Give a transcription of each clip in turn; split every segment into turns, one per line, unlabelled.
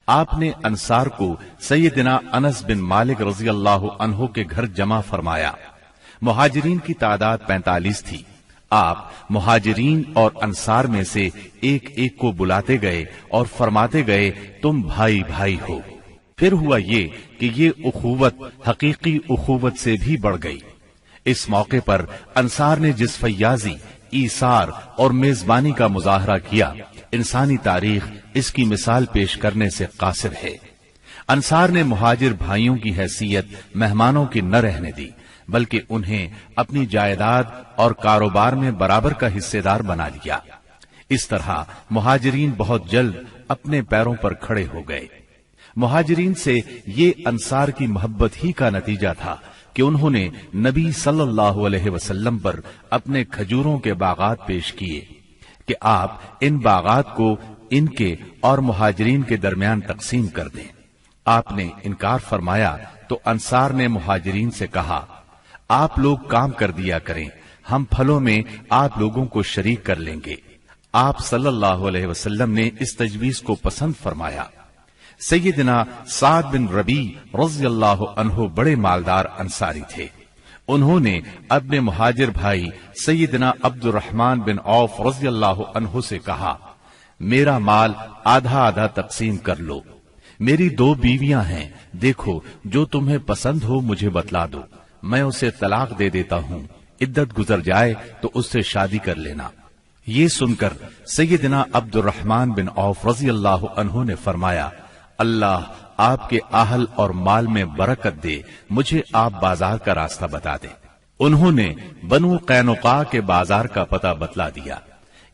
آپ نے انصار کو سیدنا انس بن مالک رضی اللہ عنہ کے گھر جمع فرمایا۔ مہاجرین کی تعداد 45 تھی۔ آپ مہاجرین اور انصار میں سے ایک ایک کو بلاتے گئے اور فرماتے گئے تم بھائی بھائی ہو۔ پھر ہوا یہ کہ یہ اخوت حقیقی اخوت سے بھی بڑھ گئی۔ اس موقع پر انصار نے جس فیاضی، ایثار اور میزبانی کا مظاہرہ کیا، انسانی تاریخ اس کی مثال پیش کرنے سے قاصر ہے۔ انصار نے مہاجر بھائیوں کی حیثیت مہمانوں کی نہ رہنے دی، بلکہ انہیں اپنی جائیداد اور کاروبار میں برابر کا حصے دار بنا لیا۔ اس طرح مہاجرین بہت جلد اپنے پیروں پر کھڑے ہو گئے۔ مہاجرین سے یہ انصار کی محبت ہی کا نتیجہ تھا کہ انہوں نے نبی صلی اللہ علیہ وسلم پر اپنے کھجوروں کے باغات پیش کیے کہ آپ ان باغات کو ان کے اور مہاجرین کے درمیان تقسیم کر دیں۔ آپ نے انکار فرمایا تو انصار نے مہاجرین سے کہا آپ لوگ کام کر دیا کریں، ہم پھلوں میں آپ لوگوں کو شریک کر لیں گے۔ آپ صلی اللہ علیہ وسلم نے اس تجویز کو پسند فرمایا۔ سیدنا سعد بن ربیع رضی اللہ عنہ بڑے مالدار انصاری تھے۔ انہوں نے اپنے مہاجر بھائی سیدنا عبد الرحمن بن عوف رضی اللہ عنہ سے کہا میرا مال آدھا آدھا تقسیم کر لو، میری 2 بیویاں ہیں، دیکھو جو تمہیں پسند ہو مجھے بتلا دو، میں اسے طلاق دے دیتا ہوں، عدت گزر جائے تو اس سے شادی کر لینا۔ یہ سن کر سیدنا عبد الرحمن بن عوف رضی اللہ عنہ نے فرمایا اللہ آپ کے اہل اور مال میں برکت دے، مجھے آپ بازار کا راستہ بتا دیں۔ انہوں نے بنو قینقاع کے بازار کا پتہ بتلا دیا۔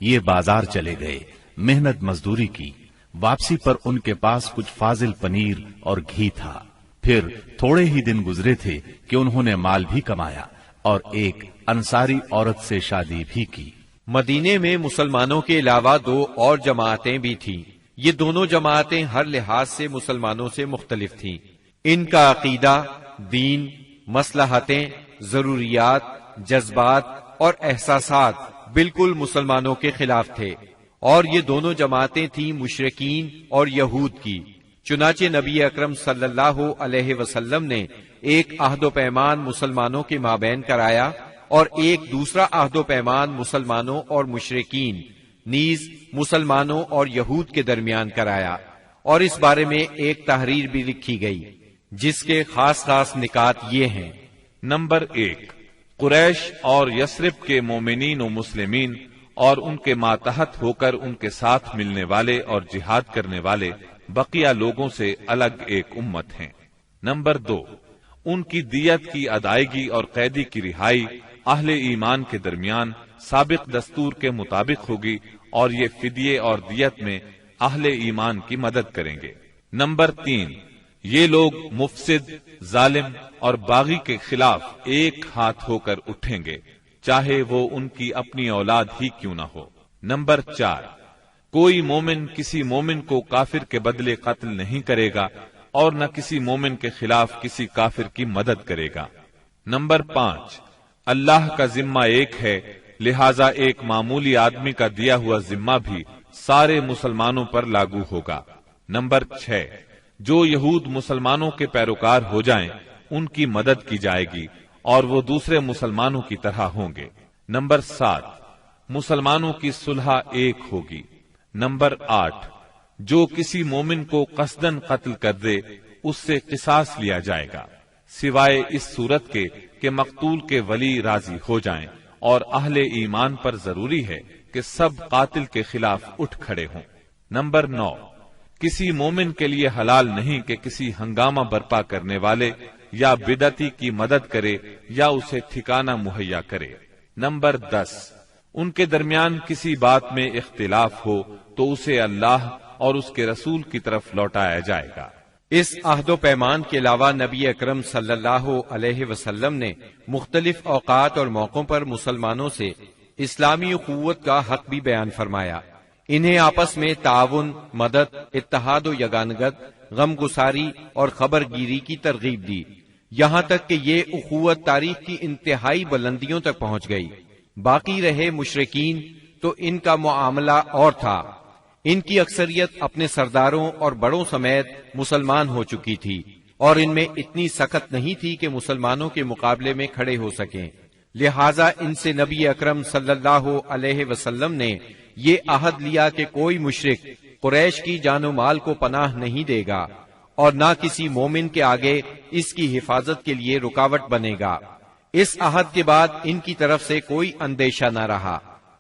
یہ بازار چلے گئے، محنت مزدوری کی، واپسی پر ان کے پاس کچھ فاضل پنیر اور گھی تھا۔ پھر تھوڑے ہی دن گزرے تھے کہ انہوں نے مال بھی کمایا اور ایک انصاری عورت سے شادی بھی کی۔
مدینے میں مسلمانوں کے علاوہ 2 اور جماعتیں بھی تھیں۔ یہ دونوں جماعتیں ہر لحاظ سے مسلمانوں سے مختلف تھیں۔ ان کا عقیدہ، دین، مصلحتیں، ضروریات، جذبات اور احساسات بالکل مسلمانوں کے خلاف تھے، اور یہ دونوں جماعتیں تھیں مشرکین اور یہود کی۔ چنانچہ نبی اکرم صلی اللہ علیہ وسلم نے ایک عہد و پیمان مسلمانوں کے مابین کرایا اور ایک دوسرا عہد و پیمان مسلمانوں اور مشرکین نیز مسلمانوں اور یہود کے درمیان کرایا، اور اس بارے میں ایک تحریر بھی لکھی گئی جس کے خاص خاص نکات یہ ہیں۔
نمبر 1، قریش اور یثرب کے مومنین و مسلمین اور ان کے ماتحت ہو کر ان کے ساتھ ملنے والے اور جہاد کرنے والے بقیہ لوگوں سے الگ ایک امت ہیں۔ نمبر 2، ان کی دیت کی ادائیگی اور قیدی کی رہائی اہل ایمان کے درمیان سابق دستور کے مطابق ہوگی، اور یہ فدیے اور دیت میں اہل ایمان کی مدد کریں گے۔ نمبر 3، یہ لوگ مفسد، ظالم اور باغی کے خلاف ایک ہاتھ ہو کر اٹھیں گے، چاہے وہ ان کی اپنی اولاد ہی کیوں نہ ہو۔ نمبر 4، کوئی مومن کسی مومن کو کافر کے بدلے قتل نہیں کرے گا اور نہ کسی مومن کے خلاف کسی کافر کی مدد کرے گا۔ نمبر 5، اللہ کا ذمہ ایک ہے، لہذا ایک معمولی آدمی کا دیا ہوا ذمہ بھی سارے مسلمانوں پر لاگو ہوگا۔ نمبر 6، جو یہود مسلمانوں کے پیروکار ہو جائیں ان کی مدد کی جائے گی اور وہ دوسرے مسلمانوں کی طرح ہوں گے۔ نمبر 7، مسلمانوں کی صلح ایک ہوگی۔ نمبر 8، جو کسی مومن کو قصدن قتل کر دے اس سے قصاص لیا جائے گا، سوائے اس صورت کے کہ مقتول کے ولی راضی ہو جائیں، اور اہل ایمان پر ضروری ہے کہ سب قاتل کے خلاف اٹھ کھڑے ہوں۔ نمبر 9، کسی مومن کے لیے حلال نہیں کہ کسی ہنگامہ برپا کرنے والے یا بدعتی کی مدد کرے یا اسے ٹھکانہ مہیا کرے۔ نمبر 10، ان کے درمیان کسی بات میں اختلاف ہو تو اسے اللہ اور اس کے رسول کی طرف لوٹایا جائے گا۔
اس عہد و پیمان کے علاوہ نبی اکرم صلی اللہ علیہ وسلم نے مختلف اوقات اور موقعوں پر مسلمانوں سے اسلامی اخوت کا حق بھی بیان فرمایا۔ انہیں آپس میں تعاون، مدد، اتحاد و یگانگت، غم گساری اور خبر گیری کی ترغیب دی، یہاں تک کہ یہ اخوت تاریخ کی انتہائی بلندیوں تک پہنچ گئی۔ باقی رہے مشرکین تو ان کا معاملہ اور تھا۔ ان کی اکثریت اپنے سرداروں اور بڑوں سمیت مسلمان ہو چکی تھی اور ان میں اتنی سخت نہیں تھی کہ مسلمانوں کے مقابلے میں کھڑے ہو سکیں، لہٰذا ان سے نبی اکرم صلی اللہ علیہ وسلم نے یہ عہد لیا کہ کوئی مشرک قریش کی جان و مال کو پناہ نہیں دے گا اور نہ کسی مومن کے آگے اس کی حفاظت کے لیے رکاوٹ بنے گا۔ اس عہد کے بعد ان کی طرف سے کوئی اندیشہ نہ رہا۔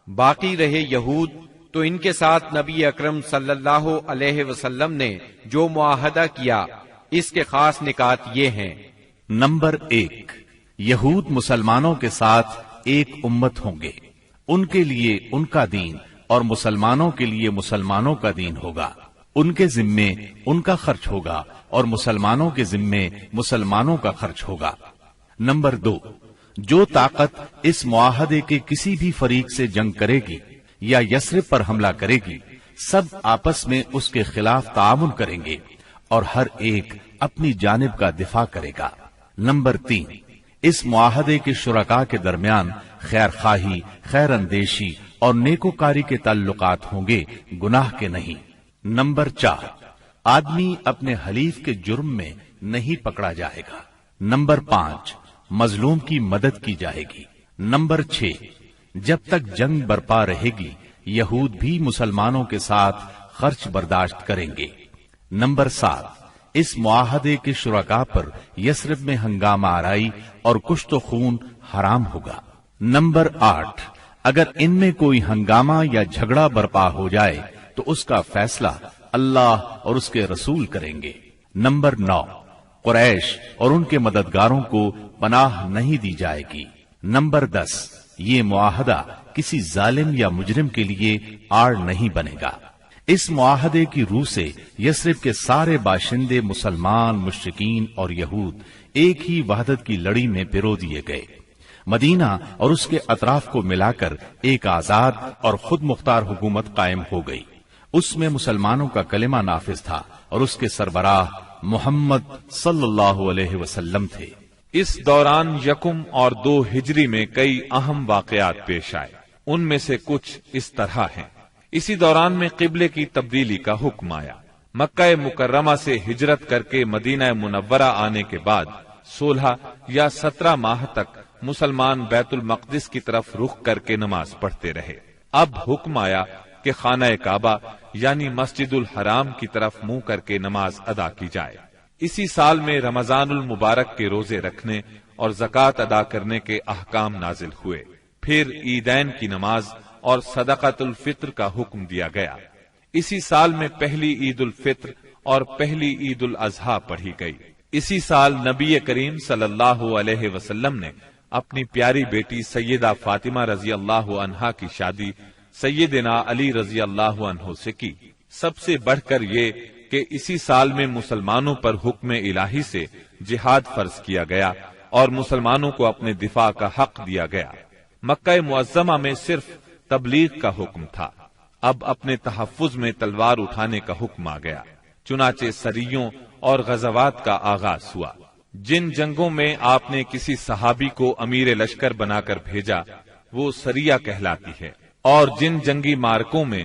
باقی رہے یہود، تو ان کے ساتھ نبی اکرم صلی اللہ علیہ وسلم نے جو معاہدہ کیا اس کے خاص نکات یہ ہیں۔
نمبر 1، یہود مسلمانوں کے ساتھ ایک امت ہوں گے، ان کے لیے ان کا دین اور مسلمانوں کے لیے مسلمانوں کا دین ہوگا، ان کے ذمے ان کا خرچ ہوگا اور مسلمانوں کے ذمے مسلمانوں کا خرچ ہوگا۔ نمبر 2، جو طاقت اس معاہدے کے کسی بھی فریق سے جنگ کرے گی یا یثرب پر حملہ کرے گی، سب آپس میں اس کے خلاف تعاون کریں گے اور ہر ایک اپنی جانب کا دفاع کرے گا۔ نمبر 3، اس معاہدے کے شرکاء کے درمیان خیر خواہی، خیر اندیشی اور نیکوکاری کے تعلقات ہوں گے، گناہ کے نہیں۔ نمبر 4، آدمی اپنے حلیف کے جرم میں نہیں پکڑا جائے گا۔ نمبر 5، مظلوم کی مدد کی جائے گی۔ نمبر 6، جب تک جنگ برپا رہے گی یہود بھی مسلمانوں کے ساتھ خرچ برداشت کریں گے۔ نمبر 7، اس معاہدے کے شرکاء پر یثرب میں ہنگامہ آرائی اور کشت و خون حرام ہوگا۔ نمبر 8، اگر ان میں کوئی ہنگامہ یا جھگڑا برپا ہو جائے تو اس کا فیصلہ اللہ اور اس کے رسول کریں گے۔ نمبر 9، قریش اور ان کے مددگاروں کو پناہ نہیں دی جائے گی۔ نمبر 10، یہ معاہدہ کسی ظالم یا مجرم کے لیے آڑ نہیں بنے گا۔ اس معاہدے کی روح سے یثرب کے سارے باشندے مسلمان، مشرکین اور یہود ایک ہی وحدت کی لڑی میں پرو دیے گئے۔ مدینہ اور اس کے اطراف کو ملا کر ایک آزاد اور خود مختار حکومت قائم ہو گئی۔ اس میں مسلمانوں کا کلمہ نافذ تھا اور اس کے سربراہ محمد صلی اللہ علیہ وسلم تھے۔
اس دوران 1 اور 2 ہجری میں کئی اہم واقعات پیش آئے، ان میں سے کچھ اس طرح ہیں۔ اسی دوران میں قبلے کی تبدیلی کا حکم آیا۔ مکہ مکرمہ سے ہجرت کر کے مدینہ منورہ آنے کے بعد 16 یا 17 ماہ تک مسلمان بیت المقدس کی طرف رخ کر کے نماز پڑھتے رہے۔ اب حکم آیا کہ خانہ کعبہ یعنی مسجد الحرام کی طرف منہ کر کے نماز ادا کی جائے۔ اسی سال میں رمضان المبارک کے روزے رکھنے اور زکوٰۃ ادا کرنے کے احکام نازل ہوئے۔ پھر عیدین کی نماز اور صدقۃ الفطر کا حکم دیا گیا۔ اسی سال میں پہلی عید الفطر اور پہلی عید الاضحیٰ پڑھی گئی۔ اسی سال نبی کریم صلی اللہ علیہ وسلم نے اپنی پیاری بیٹی سیدہ فاطمہ رضی اللہ عنہا کی شادی سیدنا علی رضی اللہ عنہ سے کی۔ سب سے بڑھ کر یہ کہ اسی سال میں مسلمانوں پر حکم الہی سے جہاد فرض کیا گیا اور مسلمانوں کو اپنے دفاع کا حق دیا گیا۔ مکہ معظمہ میں صرف تبلیغ کا حکم تھا، اب اپنے تحفظ میں تلوار اٹھانے کا حکم آ گیا۔ چنانچہ سریوں اور غزوات کا آغاز ہوا۔ جن جنگوں میں آپ نے کسی صحابی کو امیر لشکر بنا کر بھیجا وہ سریہ کہلاتی ہے، اور جن جنگی مارکوں میں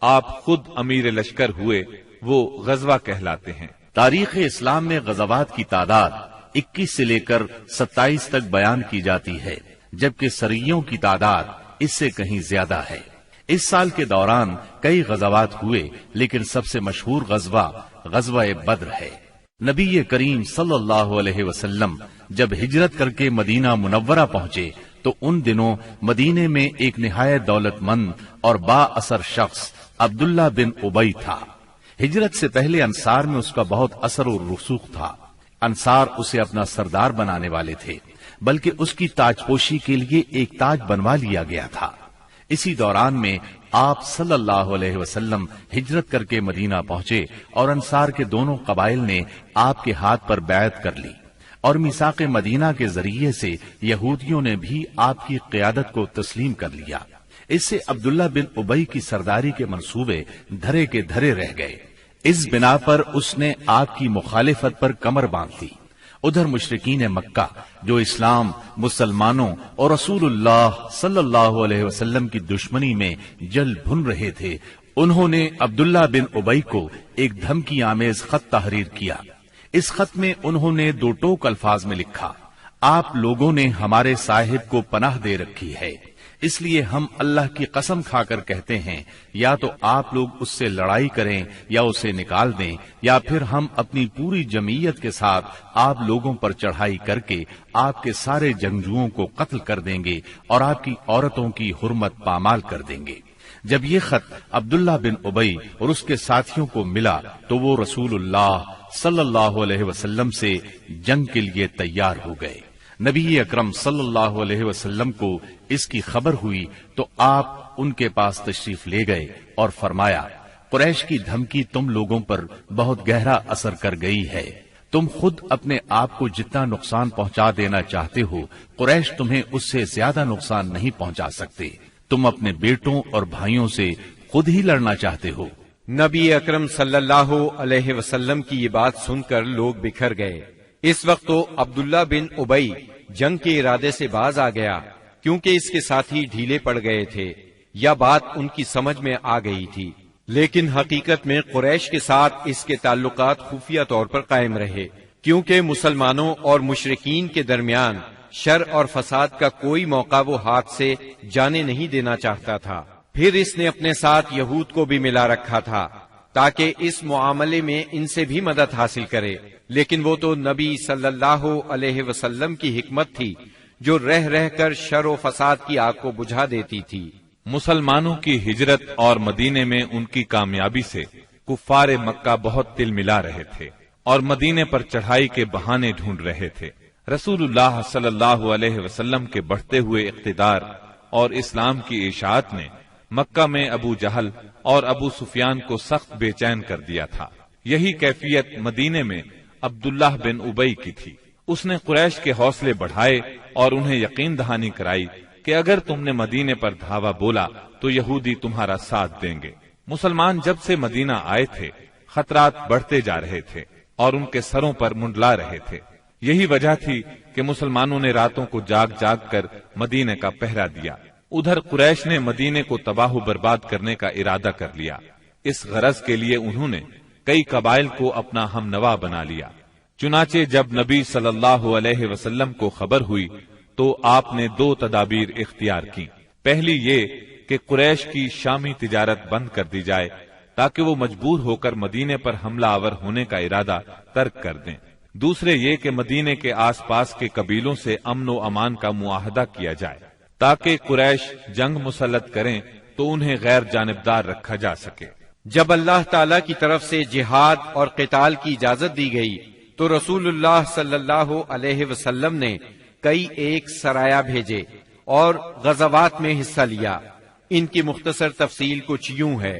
آپ خود امیر لشکر ہوئے وہ غزوہ کہلاتے ہیں۔
تاریخ اسلام میں غزوات کی تعداد 21 سے لے کر 27 تک بیان کی جاتی ہے، جبکہ سریوں کی تعداد اس سے کہیں زیادہ ہے۔ اس سال کے دوران کئی غزوات ہوئے، لیکن سب سے مشہور غزوہ بدر ہے۔ نبی کریم صلی اللہ علیہ وسلم جب ہجرت کر کے مدینہ منورہ پہنچے تو ان دنوں مدینے میں ایک نہایت دولت مند اور با اثر شخص عبداللہ بن ابی تھا۔ ہجرت سے پہلے انصار میں اس کا بہت اثر و رسوخ تھا۔ انصار اسے اپنا سردار بنانے والے تھے، بلکہ اس کی تاج پوشی کے لیے ایک تاج بنوا لیا گیا تھا۔ اسی دوران میں آپ صلی اللہ علیہ وسلم ہجرت کر کے مدینہ پہنچے اور انصار کے دونوں قبائل نے آپ کے ہاتھ پر بیعت کر لی، اور میثاق مدینہ کے ذریعے سے یہودیوں نے بھی آپ کی قیادت کو تسلیم کر لیا۔ اس سے عبداللہ بن ابی کی سرداری کے منصوبے دھرے کے دھرے رہ گئے۔ اس بنا پر اس نے آپ کی مخالفت پر کمر باندھ لی۔ ادھر مشرکین مکہ جو اسلام، مسلمانوں اور رسول اللہ صلی اللہ علیہ وسلم کی دشمنی میں جل بھن رہے تھے، انہوں نے عبداللہ بن ابی کو ایک دھمکی آمیز خط تحریر کیا۔ اس خط میں انہوں نے 2 ٹوک الفاظ میں لکھا، آپ لوگوں نے ہمارے صاحب کو پناہ دے رکھی ہے، اس لیے ہم اللہ کی قسم کھا کر کہتے ہیں یا تو آپ لوگ اس سے لڑائی کریں یا اسے نکال دیں، یا پھر ہم اپنی پوری جمعیت کے ساتھ آپ لوگوں پر چڑھائی کر کے آپ کے سارے جنگجوؤں کو قتل کر دیں گے اور آپ کی عورتوں کی حرمت پامال کر دیں گے۔ جب یہ خط عبداللہ بن ابی اور اس کے ساتھیوں کو ملا تو وہ رسول اللہ صلی اللہ علیہ وسلم سے جنگ کے لیے تیار ہو گئے۔ نبی اکرم صلی اللہ علیہ وسلم کو اس کی خبر ہوئی تو آپ ان کے پاس تشریف لے گئے اور فرمایا، قریش کی دھمکی تم لوگوں پر بہت گہرا اثر کر گئی ہے، تم خود اپنے آپ کو جتنا نقصان پہنچا دینا چاہتے ہو قریش تمہیں اس سے زیادہ نقصان نہیں پہنچا سکتے، تم اپنے بیٹوں اور بھائیوں سے خود ہی لڑنا چاہتے ہو۔
نبی اکرم صلی اللہ علیہ وسلم کی یہ بات سن کر لوگ بکھر گئے۔ اس وقت تو عبداللہ بن ابی جنگ کے ارادے سے باز آ گیا، کیونکہ اس کے ساتھی ڈھیلے پڑ گئے تھے یا بات ان کی سمجھ میں آ گئی تھی، لیکن حقیقت میں قریش کے ساتھ اس کے تعلقات خفیہ طور پر قائم رہے، کیونکہ مسلمانوں اور مشرکین کے درمیان شر اور فساد کا کوئی موقع وہ ہاتھ سے جانے نہیں دینا چاہتا تھا۔ پھر اس نے اپنے ساتھ یہود کو بھی ملا رکھا تھا تاکہ اس معاملے میں ان سے بھی مدد حاصل کرے، لیکن وہ تو نبی صلی اللہ علیہ وسلم کی حکمت تھی جو رہ رہ کر شر و فساد کی آگ کو بجھا دیتی تھی۔
مسلمانوں کی ہجرت اور مدینے میں ان کی کامیابی سے کفار مکہ بہت تل ملا رہے تھے اور مدینے پر چڑھائی کے بہانے ڈھونڈ رہے تھے۔ رسول اللہ صلی اللہ علیہ وسلم کے بڑھتے ہوئے اقتدار اور اسلام کی اشاعت نے مکہ میں ابو جہل اور ابو سفیان کو سخت بے چین کر دیا تھا۔ یہی کیفیت مدینے میں عبداللہ بن ابی کی تھی۔ اس نے قریش کے حوصلے بڑھائے اور انہیں یقین دہانی کرائی کہ اگر تم نے مدینے پر دھاوا بولا تو یہودی تمہارا ساتھ دیں گے۔ مسلمان جب سے مدینہ آئے تھے خطرات بڑھتے جا رہے تھے اور ان کے سروں پر منڈلا رہے تھے۔ یہی وجہ تھی کہ مسلمانوں نے راتوں کو جاگ جاگ کر مدینے کا پہرا دیا۔ ادھر قریش نے مدینے کو تباہ و برباد کرنے کا ارادہ کر لیا۔ اس غرض کے لیے انہوں نے کئی قبائل کو اپنا ہم نوا بنا لیا۔ چنانچہ جب نبی صلی اللہ علیہ وسلم کو خبر ہوئی تو آپ نے 2 تدابیر اختیار کی۔ پہلی یہ کہ قریش کی شامی تجارت بند کر دی جائے تاکہ وہ مجبور ہو کر مدینے پر حملہ آور ہونے کا ارادہ ترک کر دیں۔ دوسرے یہ کہ مدینے کے آس پاس کے قبیلوں سے امن و امان کا معاہدہ کیا جائے تاکہ قریش جنگ مسلط کریں تو انہیں غیر جانبدار رکھا جا سکے۔
جب اللہ تعالی کی طرف سے جہاد اور قتال کی اجازت دی گئی تو رسول اللہ صلی اللہ علیہ وسلم نے کئی ایک سرایہ بھیجے اور غزوات میں حصہ لیا۔ ان کی مختصر تفصیل کچھ یوں ہے۔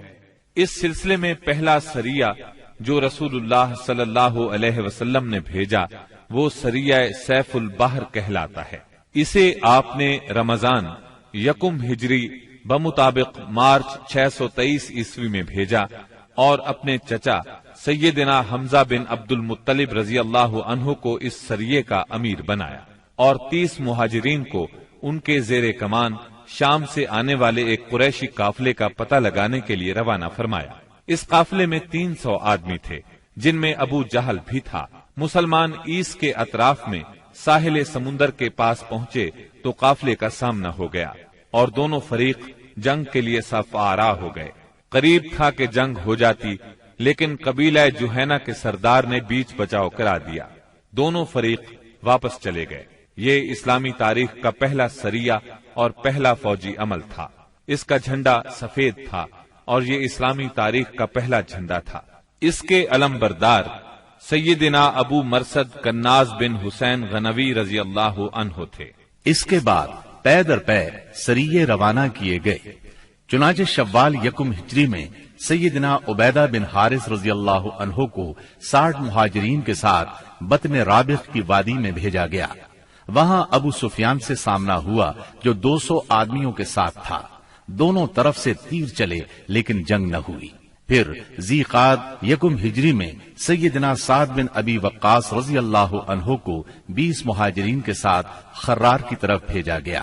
اس سلسلے میں پہلا سریہ جو رسول اللہ صلی اللہ علیہ وسلم نے بھیجا وہ سریہ سیف البحر کہلاتا ہے۔ اسے آپ نے رمضان 1 ہجری بمطابق مارچ 623 عیسوی میں بھیجا اور اپنے چچا سیدنا حمزہ بن عبد المطلب رضی اللہ عنہ کو اس سریے کا امیر بنایا اور 30 مہاجرین کو ان کے زیر کمان شام سے آنے والے ایک قریشی قافلے کا پتہ لگانے کے لیے روانہ فرمایا۔ اس قافلے میں 300 آدمی تھے جن میں ابو جہل بھی تھا۔ مسلمان ایس کے اطراف میں ساحل سمندر کے پاس پہنچے تو قافلے کا سامنا ہو گیا اور دونوں فریق جنگ کے لیے صف آرا ہو گئے۔ قریب تھا کہ جنگ ہو جاتی لیکن قبیلہ جوہینا کے سردار نے بیچ بچاؤ کرا دیا۔ دونوں فریق واپس چلے گئے۔ یہ اسلامی تاریخ کا پہلا سریہ اور پہلا فوجی عمل تھا۔ اس کا جھنڈا سفید تھا اور یہ اسلامی تاریخ کا پہلا جھنڈا تھا۔ اس کے علم بردار سیدنا ابو مرصد کناز بن حسین غنوی رضی اللہ عنہ تھے۔
اس کے بعد پے در پے سریے روانہ کیے گئے۔ چنانچہ شوال 1 ہجری میں سیدنا عبیدہ بن حارث رضی اللہ عنہ کو 60 مہاجرین کے ساتھ بطن رابغ کی وادی میں بھیجا گیا۔ وہاں ابو سفیان سے سامنا ہوا جو 200 آدمیوں کے ساتھ تھا۔ دونوں طرف سے تیر چلے لیکن جنگ نہ ہوئی۔ پھر ذی قعد 1 ہجری میں سیدنا سعد بن ابی وقاص رضی اللہ عنہ کو 20 مہاجرین کے ساتھ خرار کی طرف بھیجا گیا۔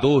2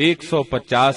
150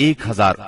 1000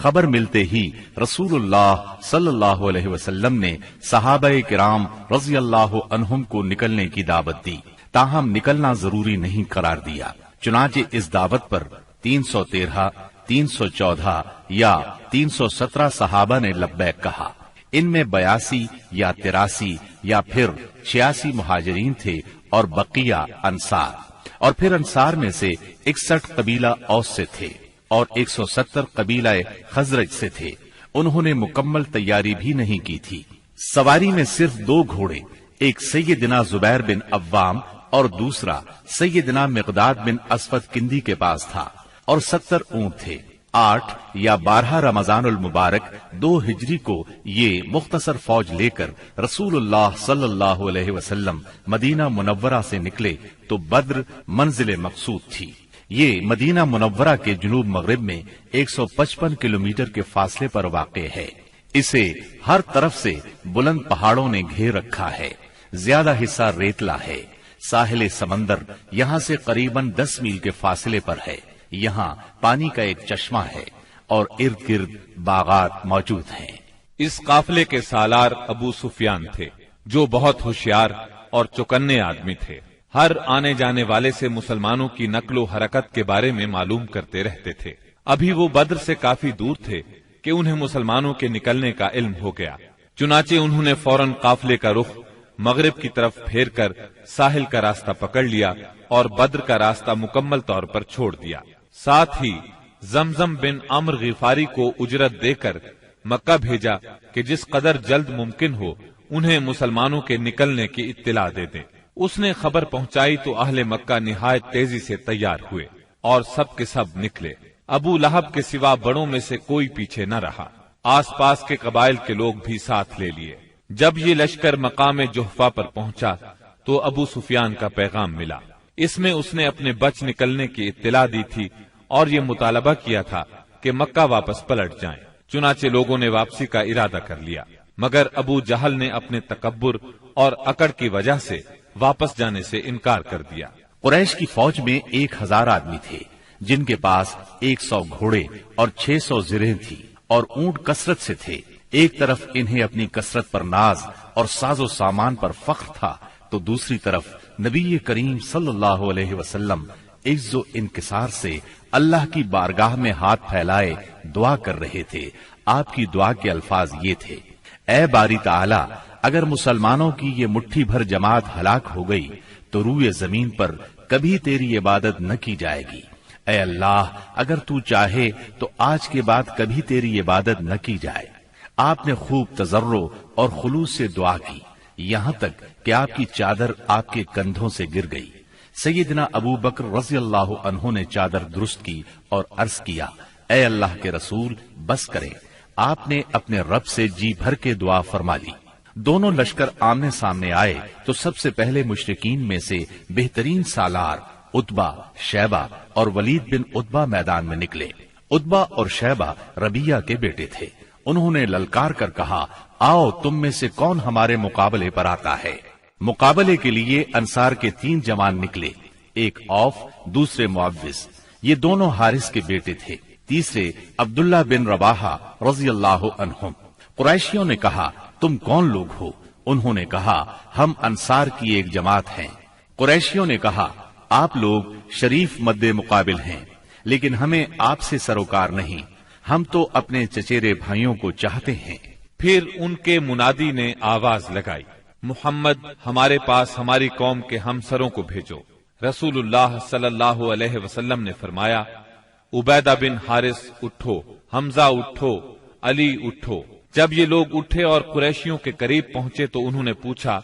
خبر ملتے ہی رسول اللہ صلی اللہ علیہ وسلم نے صحابہ کرام رضی اللہ عنہم کو نکلنے کی دعوت دی، تاہم نکلنا ضروری نہیں قرار دیا۔ چنانچہ اس دعوت پر 313، 314 یا 317 صحابہ نے لبیک کہا۔ ان میں 82 یا 83 یا پھر 86 مہاجرین تھے اور بقیہ انصار، اور پھر انصار میں سے 61 قبیلہ اوس سے تھے اور 170 قبیلہ خزرج سے تھے۔ انہوں نے مکمل تیاری بھی نہیں کی تھی۔ سواری میں صرف 2 گھوڑے، ایک سیدنا زبیر بن عوام اور دوسرا سیدنا مقداد بن اسود کندی کے پاس تھا، اور 70 اونٹ تھے۔ 8 یا 12 رمضان المبارک 2 ہجری کو یہ مختصر فوج لے کر رسول اللہ صلی اللہ علیہ وسلم مدینہ منورہ سے نکلے تو بدر منزل مقصود تھی۔ یہ مدینہ منورہ کے جنوب مغرب میں 155 کلومیٹر کے فاصلے پر واقع ہے۔ اسے ہر طرف سے بلند پہاڑوں نے گھیر رکھا ہے، زیادہ حصہ ریتلا ہے۔ ساحل سمندر یہاں سے قریباً 10 میل کے فاصلے پر ہے۔ یہاں پانی کا ایک چشمہ ہے اور ارد گرد باغات موجود ہیں۔
اس قافلے کے سالار ابو سفیان تھے، جو بہت ہوشیار اور چوکنے آدمی تھے۔ ہر آنے جانے والے سے مسلمانوں کی نقل و حرکت کے بارے میں معلوم کرتے رہتے تھے۔ ابھی وہ بدر سے کافی دور تھے کہ انہیں مسلمانوں کے نکلنے کا علم ہو گیا، چنانچہ انہوں نے فوراً قافلے کا رخ مغرب کی طرف پھیر کر ساحل کا راستہ پکڑ لیا اور بدر کا راستہ مکمل طور پر چھوڑ دیا۔ ساتھ ہی زمزم بن عمرو غفاری کو اجرت دے کر مکہ بھیجا کہ جس قدر جلد ممکن ہو انہیں مسلمانوں کے نکلنے کی اطلاع دے دیں۔ اس نے خبر پہنچائی تو اہل مکہ نہایت تیزی سے تیار ہوئے اور سب کے سب نکلے۔ ابو لہب کے سوا بڑوں میں سے کوئی پیچھے نہ رہا۔ آس پاس کے قبائل کے لوگ بھی ساتھ لے لیے۔ جب یہ لشکر مقام جحفہ پر پہنچا تو ابو سفیان کا پیغام ملا۔ اس میں اس نے اپنے بچ نکلنے کی اطلاع دی تھی اور یہ مطالبہ کیا تھا کہ مکہ واپس پلٹ جائیں۔ چنانچہ لوگوں نے واپسی کا ارادہ کر لیا، مگر ابو جہل نے اپنے تکبر اور اکڑ کی وجہ سے واپس جانے سے انکار کر دیا۔
قریش کی فوج میں 1000 آدمی تھے، جن کے پاس 100 گھوڑے اور 600 زرہیں تھی اور اونٹ کثرت سے تھے۔ ایک طرف انہیں اپنی کثرت پر ناز اور ساز و سامان پر فخر تھا، تو دوسری طرف نبی کریم صلی اللہ علیہ وسلم عز و انکسار سے اللہ کی بارگاہ میں ہاتھ پھیلائے دعا کر رہے تھے۔ آپ کی دعا کے الفاظ یہ تھے: اے باری تعالی، اگر مسلمانوں کی یہ مٹھی بھر جماعت ہلاک ہو گئی تو روئے زمین پر کبھی تیری عبادت نہ کی جائے گی۔ اے اللہ، اگر تو چاہے تو آج کے بعد کبھی تیری عبادت نہ کی جائے۔ آپ نے خوب تضرع اور خلوص سے دعا کی، یہاں تک کہ آپ کی چادر آپ کے کندھوں سے گر گئی۔ سیدنا ابو بکر رضی اللہ عنہ نے چادر درست کی اور عرض کیا: اے اللہ کے رسول، بس کریں۔ آپ نے اپنے رب سے جی بھر کے دعا فرما لی۔ دونوں لشکر آمنے سامنے آئے تو سب سے پہلے مشرکین میں سے بہترین سالار عتبہ، شیبہ اور ولید بن عتبہ میدان میں نکلے۔ عتبہ اور شیبہ ربیہ کے بیٹے تھے۔ انہوں نے للکار کر کہا: آؤ، تم میں سے کون ہمارے مقابلے پر آتا ہے؟ مقابلے کے لیے انصار کے 3 جوان نکلے، ایک اوف، دوسرے معوذ، یہ دونوں حارث کے بیٹے تھے، تیسرے عبداللہ بن رواحہ رضی اللہ عنہم۔ قریشیوں نے کہا: تم کون لوگ ہو؟ انہوں نے کہا: ہم انصار کی ایک جماعت ہیں۔ قریشیوں نے کہا: آپ لوگ شریف مد مقابل ہیں، لیکن ہمیں آپ سے سروکار نہیں، ہم تو اپنے چچیرے بھائیوں کو چاہتے ہیں۔
پھر ان کے منادی نے آواز لگائی: محمد، ہمارے پاس ہماری قوم کے ہمسروں کو بھیجو۔ رسول اللہ صلی اللہ علیہ وسلم نے فرمایا: عبیدہ بن حارث اٹھو، حمزہ اٹھو، علی اٹھو۔ جب یہ لوگ اٹھے اور قریشیوں کے قریب پہنچے تو انہوں نے پوچھا: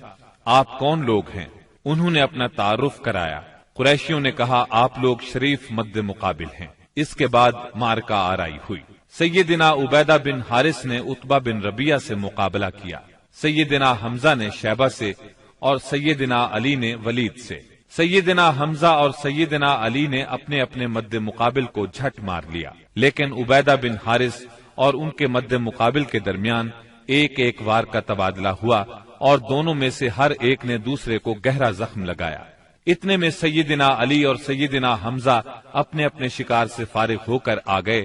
آپ کون لوگ ہیں؟ انہوں نے اپنا تعارف کرایا۔ قریشیوں نے کہا: آپ لوگ شریف مد مقابل ہیں۔ اس کے بعد معرکہ آرائی ہوئی۔ سیدنا عبیدہ بن حارث نے عتبہ بن ربیہ سے مقابلہ کیا، سیدنا حمزہ نے شیبہ سے اور سیدنا علی نے ولید سے۔ سیدنا حمزہ اور سیدنا علی نے اپنے اپنے مد مقابل کو جھٹ مار لیا، لیکن عبیدہ بن حارث اور ان کے مد مقابل کے درمیان ایک ایک وار کا تبادلہ ہوا اور دونوں میں سے ہر ایک نے دوسرے کو گہرا زخم لگایا۔ اتنے میں سیدنا علی اور سیدنا حمزہ اپنے اپنے شکار سے فارغ ہو کر آ گئے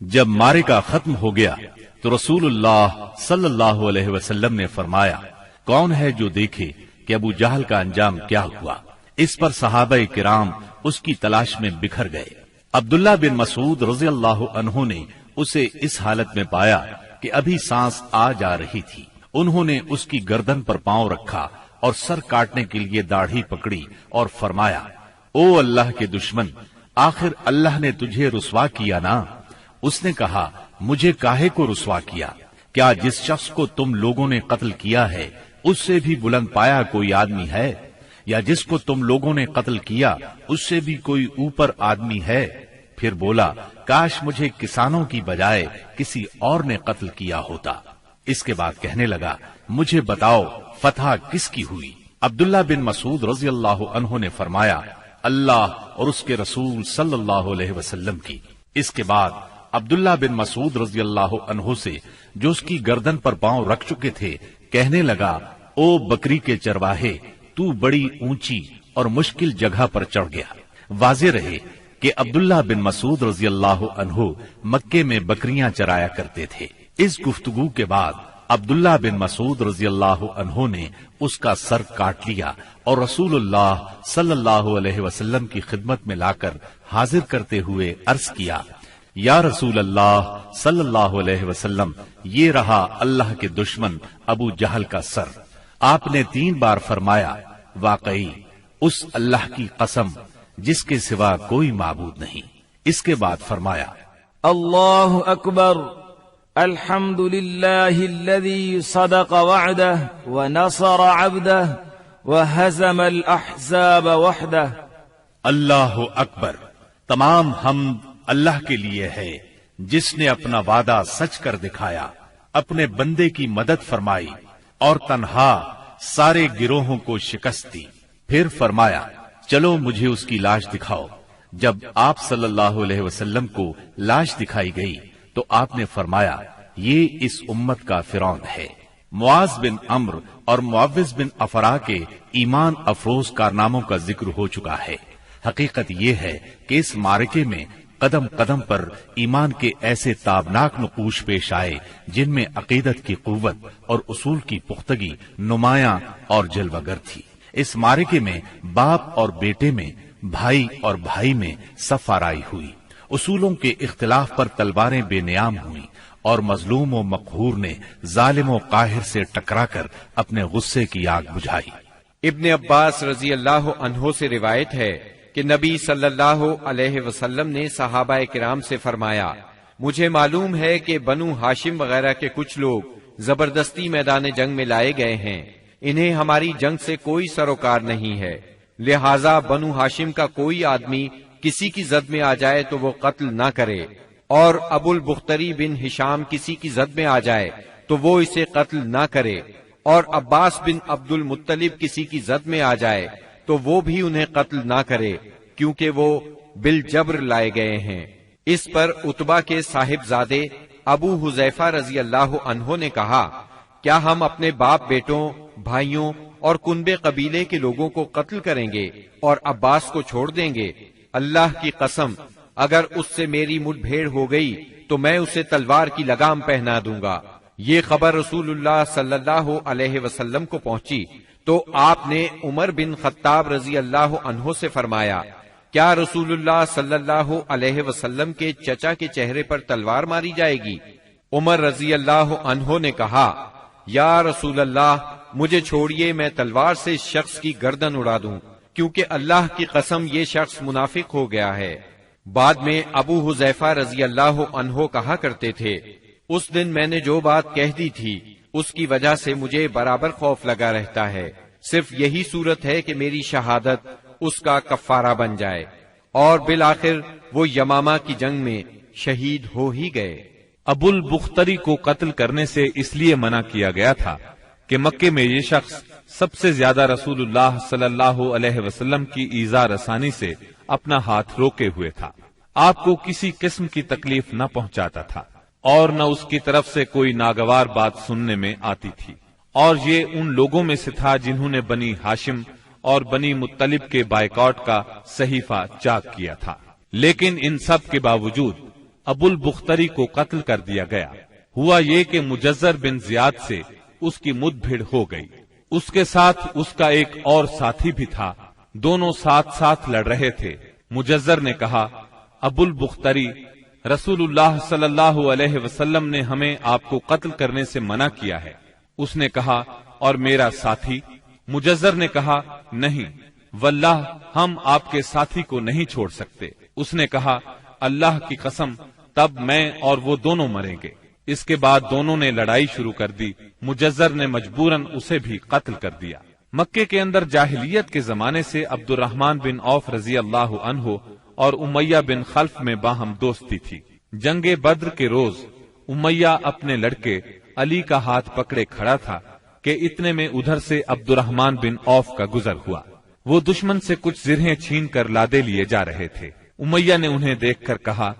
جب معرکہ ختم ہو گیا تو رسول اللہ صلی اللہ علیہ وسلم نے فرمایا، کون ہے جو دیکھے کہ ابو جہل کا انجام کیا ہوا؟ اس پر صحابہ کرام اس کی تلاش میں بکھر گئے۔ عبداللہ بن مسعود رضی اللہ عنہ نے اسے اس حالت میں پایا کہ ابھی سانس آ جا رہی تھی۔ انہوں نے اس کی گردن پر پاؤں رکھا اور سر کاٹنے کے لیے داڑھی پکڑی اور فرمایا، او اللہ کے دشمن، آخر اللہ نے تجھے رسوا کیا نا؟ اس نے کہا، مجھے کاہے کو رسوا کیا؟ کیا جس شخص کو تم لوگوں نے قتل کیا ہے اس سے بھی بلند پایا کوئی آدمی ہے؟ یا جس کو تم لوگوں نے قتل کیا اس سے بھی کوئی اوپر آدمی ہے؟ پھر بولا، کاش مجھے کسانوں کی بجائے کسی اور نے قتل کیا ہوتا۔ اس کے بعد کہنے لگا، مجھے بتاؤ فتح کس کی ہوئی؟ عبداللہ بن مسعود رضی اللہ عنہ نے فرمایا، اللہ اور اس کے رسول صلی اللہ علیہ وسلم کی۔ اس کے بعد عبداللہ بن مسعود رضی اللہ عنہ سے جو اس کی گردن پر پاؤں رکھ چکے تھے کہنے لگا، او بکری کے چرواہے، تو بڑی اونچی اور مشکل جگہ پر چڑھ گیا۔ واضح رہے کہ عبداللہ بن مسعود رضی اللہ عنہ مکے میں بکریاں چرایا کرتے تھے۔ اس گفتگو کے بعد عبداللہ بن مسعود رضی اللہ عنہ نے اس کا سر کاٹ لیا اور رسول اللہ صلی اللہ علیہ وسلم کی خدمت میں لا کر حاضر کرتے ہوئے عرض کیا، یا رسول اللہ صلی اللہ علیہ وسلم، یہ رہا اللہ کے دشمن ابو جہل کا سر۔ آپ نے 3 بار فرمایا، واقعی اس اللہ کی قسم جس کے سوا کوئی معبود نہیں۔ اس کے بعد فرمایا،
اللہ اکبر، الحمد للہ الذی صدق وعدہ ونصر عبدہ وہزم الاحزاب وحدہ۔
اللہ اکبر، تمام حمد اللہ کے لیے ہے جس نے اپنا وعدہ سچ کر دکھایا، اپنے بندے کی مدد فرمائی اور تنہا سارے گروہوں کو شکست دی۔ پھر فرمایا، چلو مجھے اس کی لاش دکھاؤ۔ جب آپ صلی اللہ علیہ وسلم کو لاش دکھائی گئی تو آپ نے فرمایا، یہ اس امت کا فرعون ہے۔ معاذ بن عمرو اور معوذ بن افرا کے ایمان افروز کارناموں کا ذکر ہو چکا ہے۔ حقیقت یہ ہے کہ اس معرکے میں قدم قدم پر ایمان کے ایسے تابناک نقوش پیش آئے جن میں عقیدت کی قوت اور اصول کی پختگی نمایاں اور جلوگر تھی۔ اس معرکے میں باپ اور بیٹے میں، بھائی اور بھائی میں صف آرائی ہوئی، اصولوں کے اختلاف پر تلواریں بے نیام ہوئیں اور مظلوم و مقہور نے ظالم و قاہر سے ٹکرا کر اپنے غصے کی آگ بجھائی۔
ابن عباس رضی اللہ عنہ سے روایت ہے کہ نبی صلی اللہ علیہ وسلم نے صحابہ کرام سے فرمایا، مجھے معلوم ہے کہ بنو ہاشم وغیرہ کے کچھ لوگ زبردستی میدان جنگ میں لائے گئے ہیں، انہیں ہماری جنگ سے کوئی سروکار نہیں ہے، لہذا بنو ہاشم کا کوئی آدمی کسی کی زد میں آ جائے تو وہ قتل نہ کرے، اور ابو البختری بن ہشام کسی کی زد میں آ جائے تو وہ اسے قتل نہ کرے، اور عباس بن عبد المطلب کسی کی زد میں آ جائے تو وہ بھی انہیں قتل نہ کرے، کیونکہ وہ بالجبر لائے گئے ہیں۔ اس پر عتبہ کے صاحبزادے ابو حذیفہ رضی اللہ عنہ نے کہا، کیا ہم اپنے باپ بیٹوں، بھائیوں اور کنبے قبیلے کے لوگوں کو قتل کریں گے اور عباس کو چھوڑ دیں گے؟ اللہ کی قسم، اگر اس سے میری مٹ بھیڑ ہو گئی تو میں اسے تلوار کی لگام پہنا دوں گا۔ یہ خبر رسول اللہ صلی اللہ علیہ وسلم کو پہنچی تو آپ نے عمر بن خطاب رضی اللہ عنہ سے فرمایا، کیا رسول اللہ صلی اللہ علیہ وسلم کے چچا کے چہرے پر تلوار ماری جائے گی؟ عمر رضی اللہ عنہ نے کہا، یا رسول اللہ، مجھے چھوڑیے، میں تلوار سے اس شخص کی گردن اڑا دوں، کیونکہ اللہ کی قسم یہ شخص منافق ہو گیا ہے۔ بعد میں ابو حذیفہ رضی اللہ عنہ کہا کرتے تھے، اس دن میں نے جو بات کہہ دی تھی اس کی وجہ سے مجھے برابر خوف لگا رہتا ہے، صرف یہی صورت ہے کہ میری شہادت اس کا کفارہ بن جائے، اور بالآخر وہ یمامہ کی جنگ میں شہید ہو ہی گئے۔
ابو البختری کو قتل کرنے سے اس لیے منع کیا گیا تھا کہ مکے میں یہ شخص سب سے زیادہ رسول اللہ صلی اللہ علیہ وسلم کی ایذا رسانی سے اپنا ہاتھ روکے ہوئے تھا، آپ کو کسی قسم کی تکلیف نہ پہنچاتا تھا اور نہ اس کی طرف سے کوئی ناگوار بات سننے میں آتی تھی، اور یہ ان لوگوں میں سے تھا جنہوں نے بنی ہاشم اور بنی مطلب کے بائیکاٹ کا صحیفہ چاک کیا تھا۔ لیکن ان سب کے باوجود ابو البختری کو قتل کر دیا گیا۔ ہوا یہ کہ مجزر بن زیاد سے اس کی مد بھیڑ ہو گئی۔ اس کے ساتھ اس کا ایک اور ساتھی بھی تھا، دونوں ساتھ ساتھ لڑ رہے تھے۔ مجزر نے کہا، ابو البختری، رسول اللہ صلی اللہ علیہ وسلم نے ہمیں آپ کو قتل کرنے سے منع کیا ہے۔ اس نے کہا، اور میرا ساتھی؟ مجزر نے کہا، نہیں واللہ ہم آپ کے ساتھی کو نہیں چھوڑ سکتے۔ اس نے کہا، اللہ کی قسم، تب میں اور وہ دونوں مریں گے۔ اس کے بعد دونوں نے لڑائی شروع کر دی۔ مجزر نے مجبوراً اسے بھی قتل کر دیا۔ مکے کے اندر جاہلیت کے زمانے سے عبد الرحمن بن عوف رضی اللہ عنہ اور امیہ بن خلف میں باہم دوستی تھی۔ جنگ بدر کے روز امیہ اپنے لڑکے علی کا ہاتھ پکڑے کھڑا تھا کہ اتنے میں ادھر سے عبد الرحمن بن عوف کا گزر ہوا۔ وہ دشمن سے کچھ زرہیں چھین کر لادے لیے جا رہے تھے۔ امیہ نے انہیں دیکھ کر کہا،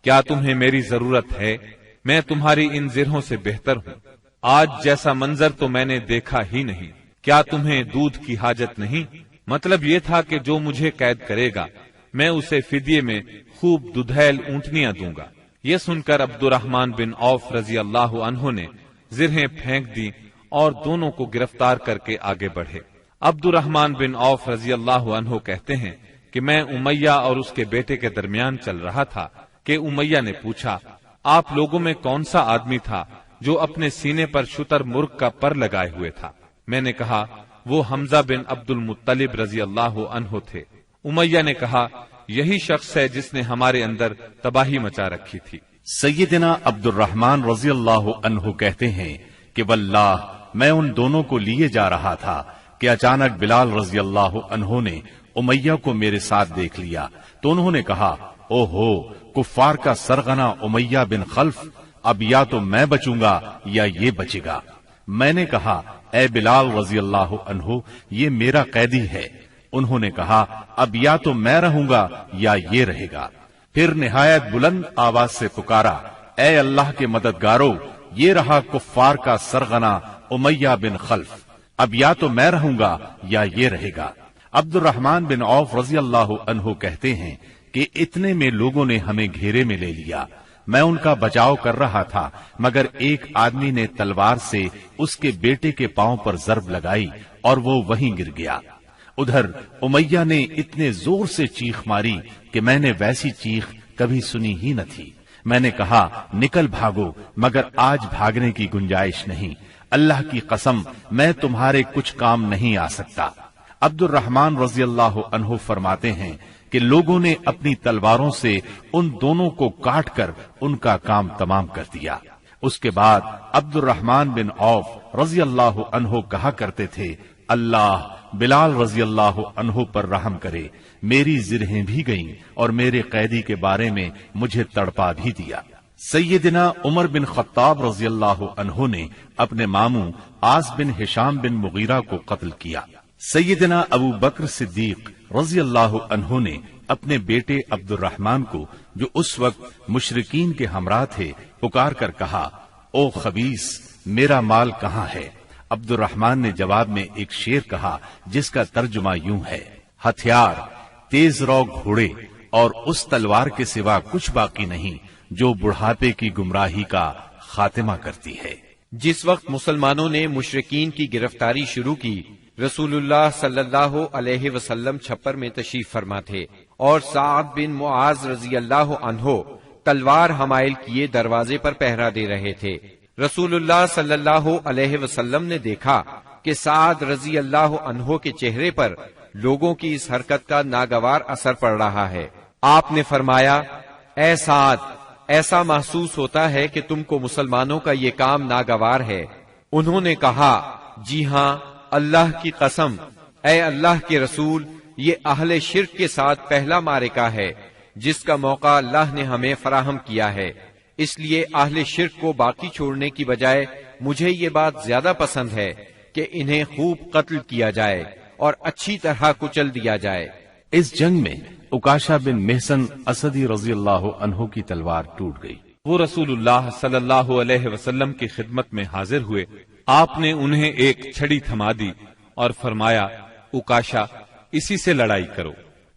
کیا تمہیں میری ضرورت ہے؟ میں تمہاری ان زرہوں سے بہتر ہوں۔ آج جیسا منظر تو میں نے دیکھا ہی نہیں۔ کیا تمہیں دودھ کی حاجت نہیں؟ مطلب یہ تھا کہ جو مجھے قید کرے گا میں اسے فدیے میں خوب ددھیل اونٹنیاں دوں گا۔ یہ سن کر عبد الرحمن بن عوف رضی اللہ عنہ نے زرہیں پھینک دی اور دونوں کو گرفتار کر کے آگے بڑھے۔ عبد الرحمن بن عوف رضی اللہ عنہ کہتے ہیں کہ میں امیہ اور اس کے بیٹے کے درمیان چل رہا تھا کہ امیہ نے پوچھا، آپ لوگوں میں کون سا آدمی تھا جو اپنے سینے پر شتر مرغ کا پر لگائے ہوئے تھا؟ میں نے کہا، وہ حمزہ بن عبد المطلب رضی اللہ عنہ تھے۔ امیہ نے کہا، یہی شخص ہے جس نے ہمارے اندر تباہی مچا رکھی تھی۔
سیدنا عبد الرحمن رضی اللہ عنہ کہتے ہیں کہ واللہ میں ان دونوں کو لیے جا رہا تھا کہ اچانک بلال رضی اللہ عنہ نے امیہ کو میرے ساتھ دیکھ لیا تو انہوں نے کہا، او ہو کفار کا سرغنہ امیہ بن خلف، اب یا تو میں بچوں گا یا یہ بچے گا۔ میں نے کہا، اے بلال رضی اللہ عنہ، یہ میرا قیدی ہے۔ انہوں نے کہا، اب یا تو میں رہوں گا یا یہ رہے گا۔ پھر نہایت بلند آواز سے پکارا، اے اللہ کے مددگارو، یہ رہا کفار کا سرغنہ امیہ بن خلف، اب یا تو میں رہوں گا یا یہ رہے گا۔ عبد الرحمن بن عوف رضی اللہ عنہ کہتے ہیں کہ اتنے میں لوگوں نے ہمیں گھیرے میں لے لیا۔ میں ان کا بچاؤ کر رہا تھا مگر ایک آدمی نے تلوار سے اس کے بیٹے کے پاؤں پر ضرب لگائی اور وہ وہیں گر گیا۔ ادھر امیہ نے اتنے زور سے چیخ ماری کہ میں نے ویسی چیخ کبھی سنی ہی نہ تھی۔ میں نے کہا، نکل بھاگو، مگر آج بھاگنے کی گنجائش نہیں۔ اللہ کی قسم میں تمہارے کچھ کام نہیں آ سکتا۔ عبد الرحمن رضی اللہ عنہ فرماتے ہیں کہ لوگوں نے اپنی تلواروں سے ان دونوں کو کاٹ کر ان کا کام تمام کر دیا۔ اس کے بعد عبد الرحمن بن عوف رضی اللہ عنہ کہا کرتے تھے، اللہ بلال رضی اللہ عنہ پر رحم کرے، میری زرہیں بھی گئیں اور میرے قیدی کے بارے میں مجھے تڑپا بھی دیا۔ سیدنا عمر بن خطاب رضی اللہ عنہ نے اپنے ماموں عاص بن ہشام بن مغیرہ کو قتل کیا۔ سیدنا ابو بکر صدیق رضی اللہ عنہ نے اپنے بیٹے عبد الرحمن کو، جو اس وقت مشرکین کے ہمراہ تھے، پکار کر کہا، او خبیث، میرا مال کہاں ہے؟ عبد الرحمن نے جواب میں ایک شعر کہا جس کا ترجمہ یوں ہے، ہتھیار، تیز رو گھوڑے اور اس تلوار کے سوا کچھ باقی نہیں جو بڑھاپے کی گمراہی کا خاتمہ کرتی ہے۔
جس وقت مسلمانوں نے مشرکین کی گرفتاری شروع کی، رسول اللہ صلی اللہ علیہ وسلم چھپر میں تشریف فرما تھے اور سعد بن معاذ رضی اللہ عنہ تلوار حمائل کیے دروازے پر پہرا دے رہے تھے۔ رسول اللہ صلی اللہ علیہ وسلم نے دیکھا کہ سعد رضی اللہ عنہ کے چہرے پر لوگوں کی اس حرکت کا ناگوار اثر پڑ رہا ہے۔ آپ نے فرمایا، اے سعد، ایسا محسوس ہوتا ہے کہ تم کو مسلمانوں کا یہ کام ناگوار ہے۔ انہوں نے کہا، جی ہاں، اللہ کی قسم، اے اللہ کے رسول، یہ اہل شرک کے ساتھ پہلا معرکہ ہے جس کا موقع اللہ نے ہمیں فراہم کیا ہے، اس لیے اہل شرک کو باقی چھوڑنے کی بجائے مجھے یہ بات زیادہ پسند ہے کہ انہیں خوب قتل کیا جائے اور اچھی طرح کچل دیا جائے۔
اس جنگ میں عکاشہ بن محصن اسدی رضی اللہ عنہ کی تلوار ٹوٹ گئی۔
وہ رسول اللہ صلی اللہ علیہ وسلم کی خدمت میں حاضر ہوئے۔ آپ نے انہیں ایک چھڑی تھما دی اور فرمایا، عکاشہ، اسی سے لڑائی کرو۔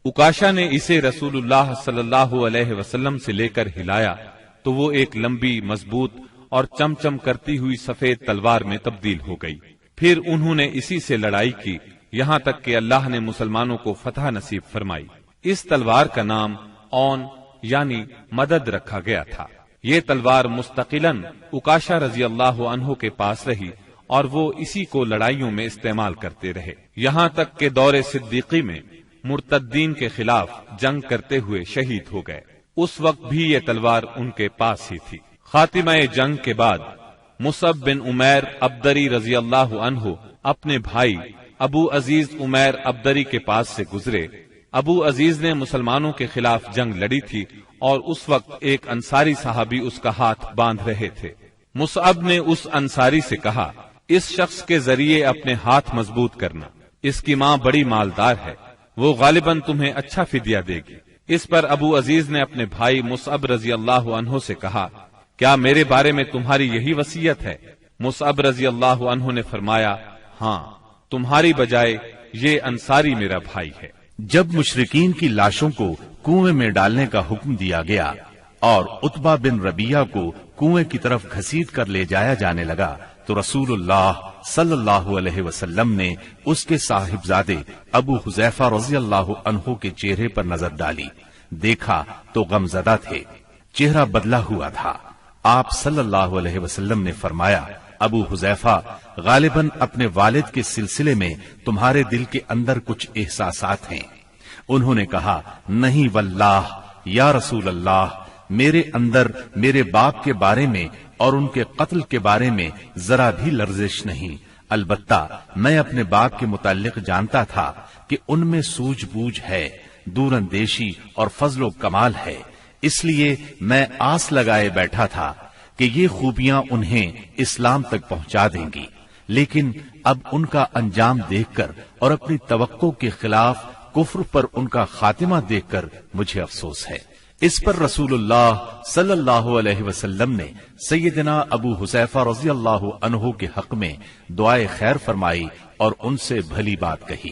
عکاشہ نے اسے رسول اللہ صلی اللہ علیہ وسلم سے لے کر ہلایا تو وہ ایک لمبی مضبوط اور چمچم کرتی ہوئی سفید تلوار میں تبدیل ہو گئی۔ پھر انہوں نے اسی سے لڑائی کی یہاں تک کہ اللہ نے مسلمانوں کو فتح نصیب فرمائی۔ اس تلوار کا نام اون یعنی مدد رکھا گیا تھا۔ یہ تلوار مستقلاً عکاشہ رضی اللہ عنہ کے پاس رہی اور وہ اسی کو لڑائیوں میں استعمال کرتے رہے، یہاں تک کہ دور صدیقی میں مرتدین کے خلاف جنگ کرتے ہوئے شہید ہو گئے۔ اس وقت بھی یہ تلوار ان کے پاس ہی تھی۔ خاتمہ جنگ کے بعد مصعب بن عمیر ابدری رضی اللہ عنہ اپنے بھائی ابو عزیز عمیر ابدری کے پاس سے گزرے۔ ابو عزیز نے مسلمانوں کے خلاف جنگ لڑی تھی اور اس وقت ایک انصاری صحابی اس کا ہاتھ باندھ رہے تھے۔ مصعب نے اس انصاری سے کہا، اس شخص کے ذریعے اپنے ہاتھ مضبوط کرنا، اس کی ماں بڑی مالدار ہے، وہ غالباً تمہیں اچھا فدیہ دے گی۔ اس پر ابو عزیز نے اپنے بھائی مصعب رضی اللہ عنہ سے کہا، کیا میرے بارے میں تمہاری یہی وصیت ہے؟ مصعب رضی اللہ عنہ نے فرمایا، ہاں، تمہاری بجائے یہ انصاری میرا بھائی ہے۔
جب مشرکین کی لاشوں کو کنویں میں ڈالنے کا حکم دیا گیا اور عتبہ بن ربیعہ کو کنویں کی طرف گھسیٹ کر لے جایا جانے لگا تو رسول اللہ صلی اللہ علیہ وسلم نے اس کے صاحبزادے ابو حذیفہ رضی اللہ عنہ کے چہرے پر نظر ڈالی، دیکھا تو غمزدہ تھے، چہرہ بدلا ہوا تھا۔ آپ صلی اللہ علیہ وسلم نے فرمایا، ابو حذیفہ، غالباً اپنے والد کے سلسلے میں تمہارے دل کے اندر کچھ احساسات ہیں۔ انہوں نے کہا، نہیں واللہ یا رسول اللہ، میرے اندر میرے باپ کے بارے میں اور ان کے قتل کے بارے میں ذرا بھی لرزش نہیں، البتہ میں اپنے باپ کے متعلق جانتا تھا کہ ان میں سوجھ بوجھ ہے، دور اندیشی اور فضل و کمال ہے، اس لیے میں آس لگائے بیٹھا تھا کہ یہ خوبیاں انہیں اسلام تک پہنچا دیں گی، لیکن اب ان کا انجام دیکھ کر اور اپنی توقع کے خلاف کفر پر ان کا خاتمہ دیکھ کر مجھے افسوس ہے۔ اس پر رسول اللہ صلی اللہ علیہ وسلم نے سیدنا ابو حذیفہ رضی اللہ عنہ کے حق میں دعائے خیر فرمائی اور ان سے بھلی بات کہی۔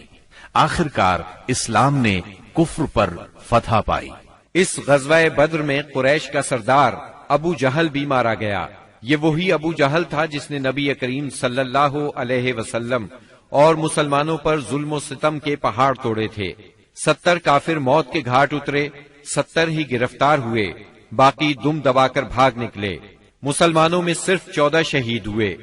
آخرکار اسلام نے کفر پر فتح پائی۔
اس غزوہ بدر میں قریش کا سردار ابو جہل بھی مارا گیا۔ یہ وہی ابو جہل تھا جس نے نبی کریم صلی اللہ علیہ وسلم اور مسلمانوں پر ظلم و ستم کے پہاڑ توڑے تھے۔ 70 کافر موت کے گھاٹ اترے، 70 ہی گرفتار ہوئے، باقی دم دبا کر بھاگ نکلے۔ مسلمانوں میں صرف 14 شہید ہوئے،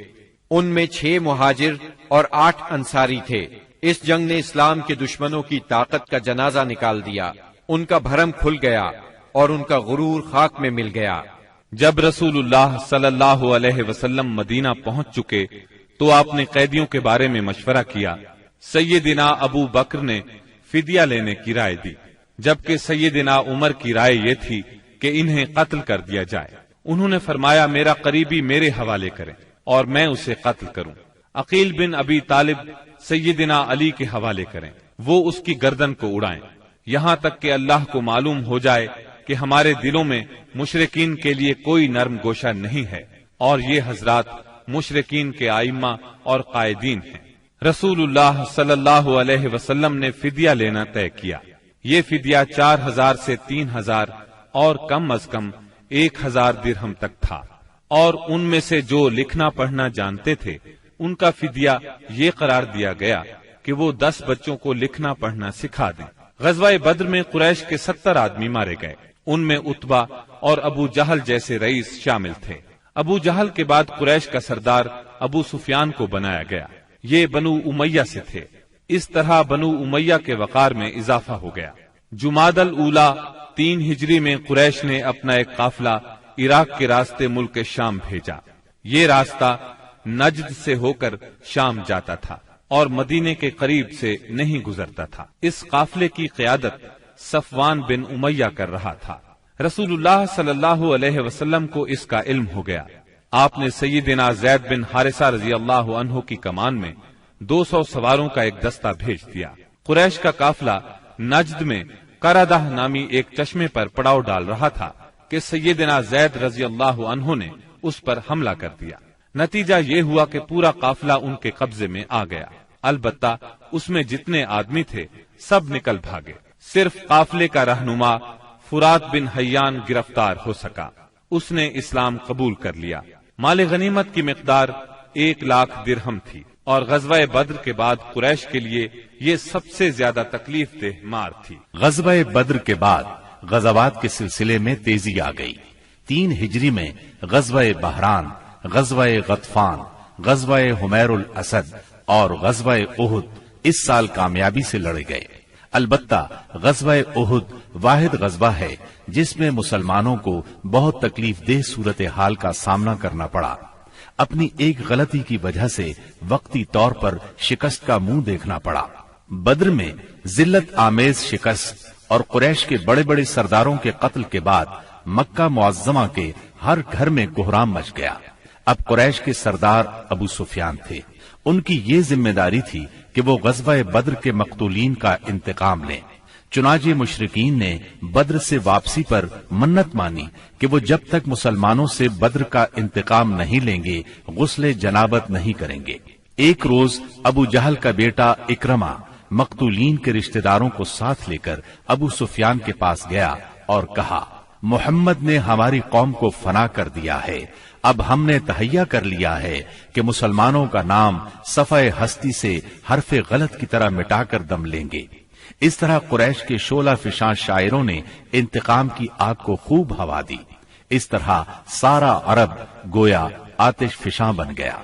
ان میں 6 مہاجر اور 8 انصاری تھے۔ اس جنگ نے اسلام کے دشمنوں کی طاقت کا جنازہ نکال دیا، ان کا بھرم کھل گیا اور ان کا غرور خاک میں مل گیا۔
جب رسول اللہ صلی اللہ علیہ وسلم مدینہ پہنچ چکے تو آپ نے قیدیوں کے بارے میں مشورہ کیا۔ سیدنا ابو بکر نے فدیہ لینے کی رائے دی، جبکہ سیدنا عمر کی رائے یہ تھی کہ انہیں قتل کر دیا جائے۔ انہوں نے فرمایا، میرا قریبی میرے حوالے کریں اور میں اسے قتل کروں۔ عقیل بن ابی طالب سیدنا علی کے حوالے کریں، وہ اس کی گردن کو اڑائیں، یہاں تک کہ اللہ کو معلوم ہو جائے کہ ہمارے دلوں میں مشرکین کے لیے کوئی نرم گوشہ نہیں ہے، اور یہ حضرات مشرکین کے ائمہ اور قائدین ہیں۔ رسول اللہ صلی اللہ علیہ وسلم نے فدیہ لینا طے کیا۔ یہ فدیہ 4000 سے 3000 اور کم از کم 1000 درہم تک تھا، اور ان میں سے جو لکھنا پڑھنا جانتے تھے ان کا فدیہ یہ قرار دیا گیا کہ وہ 10 بچوں کو لکھنا پڑھنا سکھا دیں۔ غزوہ بدر میں قریش کے 70 آدمی مارے گئے، ان میں عتبہ اور ابو جہل جیسے رئیس شامل تھے۔ ابو جہل کے بعد قریش کا سردار ابو سفیان کو بنایا گیا، یہ بنو امیہ سے تھے۔ اس طرح بنو امیہ کے وقار میں اضافہ ہو گیا۔ جمادی الاولیٰ 3 ہجری میں قریش نے اپنا ایک قافلہ عراق کے راستے ملک شام بھیجا۔ یہ راستہ نجد سے ہو کر شام جاتا تھا اور مدینے کے قریب سے نہیں گزرتا تھا۔ اس قافلے کی قیادت صفوان بن امیہ کر رہا تھا۔ رسول اللہ صلی اللہ علیہ وسلم کو اس کا علم ہو گیا۔ آپ نے سیدنا زید بن حارثہ رضی اللہ عنہ کی کمان میں 200 سواروں کا ایک دستہ بھیج دیا۔ قریش کا قافلہ نجد میں قردہ نامی ایک چشمے پر پڑاؤ ڈال رہا تھا کہ سیدنا زید رضی اللہ عنہ نے اس پر حملہ کر دیا۔ نتیجہ یہ ہوا کہ پورا قافلہ ان کے قبضے میں آ گیا، البتہ اس میں جتنے آدمی تھے سب نکل بھاگے۔ صرف قافلے کا رہنما فرات بن حیان گرفتار ہو سکا۔ اس نے اسلام قبول کر لیا۔ مال غنیمت کی مقدار 1,00,000 درہم تھی، اور غزوہ بدر کے بعد قریش کے لیے یہ سب سے زیادہ تکلیف دہ مار تھی۔
غزوہ بدر کے بعد غزوات کے سلسلے میں تیزی آ گئی۔ 3 ہجری میں غزوہ بحران، غزوہ غطفان، غزوہ حمیر الاسد اور غزوہ احد اس سال کامیابی سے لڑے گئے۔ البتہ غزوہ احد واحد غزوہ ہے جس میں مسلمانوں کو بہت تکلیف دہ صورتحال کا سامنا کرنا پڑا۔ اپنی ایک غلطی کی وجہ سے وقتی طور پر شکست کا منہ دیکھنا پڑا۔ بدر میں ذلت آمیز شکست اور قریش کے بڑے بڑے سرداروں کے قتل کے بعد مکہ معظمہ کے ہر گھر میں کوہرام مچ گیا۔ اب قریش کے سردار ابو سفیان تھے۔ ان کی یہ ذمہ داری تھی کہ وہ غزوہ بدر کے مقتولین کا انتقام لیں۔ چنانچہ مشرکین نے بدر سے واپسی پر منت مانی کہ وہ جب تک مسلمانوں سے بدر کا انتقام نہیں لیں گے غسل جنابت نہیں کریں گے۔ ایک روز ابو جہل کا بیٹا اکرمہ مقتولین کے رشتہ داروں کو ساتھ لے کر ابو سفیان کے پاس گیا اور کہا، محمد نے ہماری قوم کو فنا کر دیا ہے، اب ہم نے تہیہ کر لیا ہے کہ مسلمانوں کا نام صفحہ ہستی سے حرف غلط کی طرح مٹا کر دم لیں گے۔ اس طرح قریش کے شعلہ فشاں شاعروں نے انتقام کی آگ کو خوب ہوا دی۔ اس طرح سارا عرب گویا آتش فشاں بن گیا۔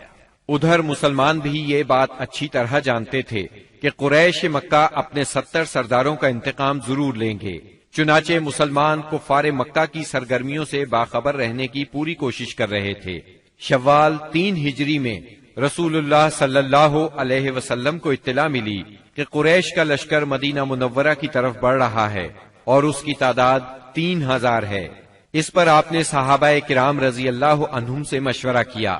ادھر مسلمان بھی یہ بات اچھی طرح جانتے تھے کہ قریش مکہ اپنے 70 سرداروں کا انتقام ضرور لیں گے۔ چنانچہ مسلمان کفار مکہ کی سرگرمیوں سے باخبر رہنے کی پوری کوشش کر رہے تھے۔ شوال 3 ہجری میں رسول اللہ صلی اللہ علیہ وسلم کو اطلاع ملی کہ قریش کا لشکر مدینہ منورہ کی طرف بڑھ رہا ہے اور اس کی تعداد 3000 ہے۔ اس پر آپ نے صحابہ کرام رضی اللہ عنہم سے مشورہ کیا۔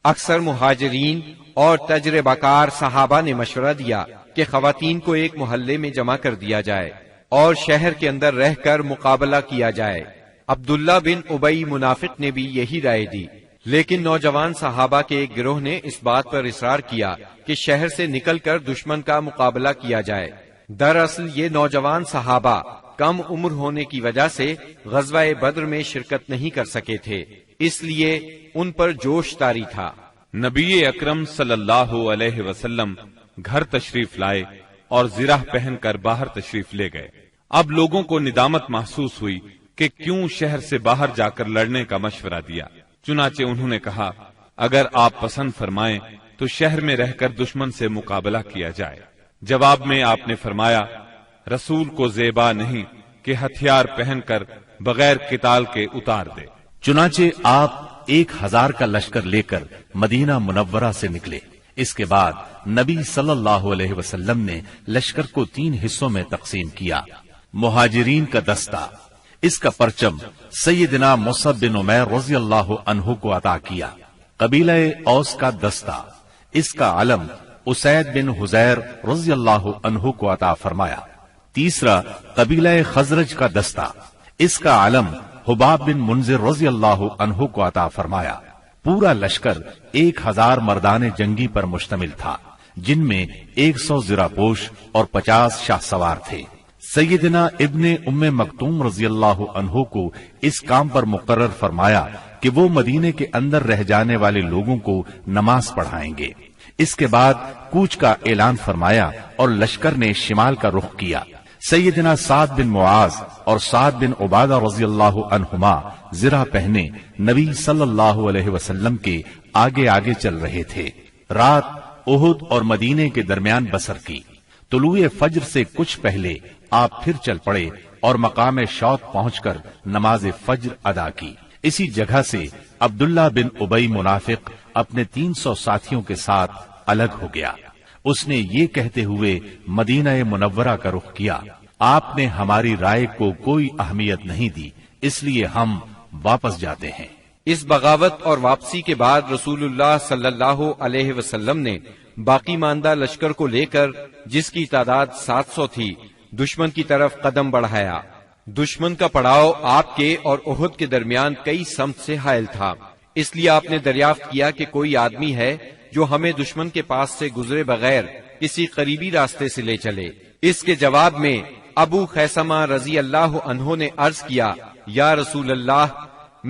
اکثر مہاجرین اور تجربہ کار صحابہ نے مشورہ دیا کہ خواتین کو ایک محلے میں جمع کر دیا جائے اور شہر کے اندر رہ کر مقابلہ کیا جائے۔ عبداللہ بن ابی منافق نے بھی یہی رائے دی، لیکن نوجوان صحابہ کے ایک گروہ نے اس بات پر اصرار کیا کہ شہر سے نکل کر دشمن کا مقابلہ کیا جائے۔ دراصل یہ نوجوان صحابہ کم عمر ہونے کی وجہ سے غزوہ بدر میں شرکت نہیں کر سکے تھے، اس لیے ان پر جوش طاری تھا۔
نبی اکرم صلی اللہ علیہ وسلم گھر تشریف لائے اور زرہ پہن کر باہر تشریف لے گئے۔ اب لوگوں کو ندامت محسوس ہوئی کہ کیوں شہر سے باہر جا کر لڑنے کا مشورہ دیا۔ چنانچہ انہوں نے کہا، اگر آپ پسند فرمائیں تو شہر میں رہ کر دشمن سے مقابلہ کیا جائے۔ جواب میں آپ نے فرمایا، رسول کو زیبا نہیں کہ ہتھیار پہن کر بغیر قتال کے اتار دے۔
چنانچہ آپ 1000 کا لشکر لے کر مدینہ منورہ سے نکلے۔ اس کے بعد نبی صلی اللہ علیہ وسلم نے لشکر کو 3 حصوں میں تقسیم کیا۔ مہاجرین کا دستہ، اس کا پرچم سیدنا مصعب بن عمیر رضی اللہ عنہ کو عطا کیا۔ قبیلہ اوس کا دستہ، اس کا علم اسید بن حزیر رضی اللہ عنہ کو عطا فرمایا۔ تیسرا قبیلہ خزرج کا دستہ، اس کا علم حباب بن منذر رضی اللہ عنہ کو عطا فرمایا۔ پورا لشکر 1000 مردان جنگی پر مشتمل تھا، جن میں 100 زرہ پوش اور 50 شاہ سوار تھے۔ سیدنا ابن ام مکتوم رضی اللہ عنہ کو اس کام پر مقرر فرمایا کہ وہ مدینے کے اندر رہ جانے والے لوگوں کو نماز پڑھائیں گے۔ اس کے بعد کوچ کا اعلان فرمایا اور لشکر نے شمال کا رخ کیا۔ سیدنا سعد بن معاذ اور سعد بن عبادہ رضی اللہ عنہما زرہ پہنے نبی صلی اللہ علیہ وسلم کے آگے آگے چل رہے تھے۔ رات احد اور مدینے کے درمیان بسر کی۔ طلوع فجر سے کچھ پہلے آپ پھر چل پڑے اور مقام شوط پہنچ کر نماز فجر ادا کی۔ اسی جگہ سے عبداللہ بن ابی منافق اپنے 300 ساتھیوں کے ساتھ الگ ہو گیا۔ اس نے یہ کہتے ہوئے مدینہ منورہ کا رخ کیا، آپ نے ہماری رائے کو کوئی اہمیت نہیں دی، اس لیے ہم واپس جاتے ہیں۔
اس بغاوت اور واپسی کے بعد رسول اللہ صلی اللہ علیہ وسلم نے باقی ماندہ لشکر کو لے کر، جس کی تعداد 700 تھی، دشمن کی طرف قدم بڑھایا۔ دشمن کا پڑاؤ آپ کے اور احد کے درمیان کئی سمت سے حائل تھا، اس لیے آپ نے دریافت کیا کہ کوئی آدمی ہے جو ہمیں دشمن کے پاس سے گزرے بغیر کسی قریبی راستے سے لے چلے۔ اس کے جواب میں ابو خیثمہ رضی اللہ عنہ نے عرض کیا، یا رسول اللہ،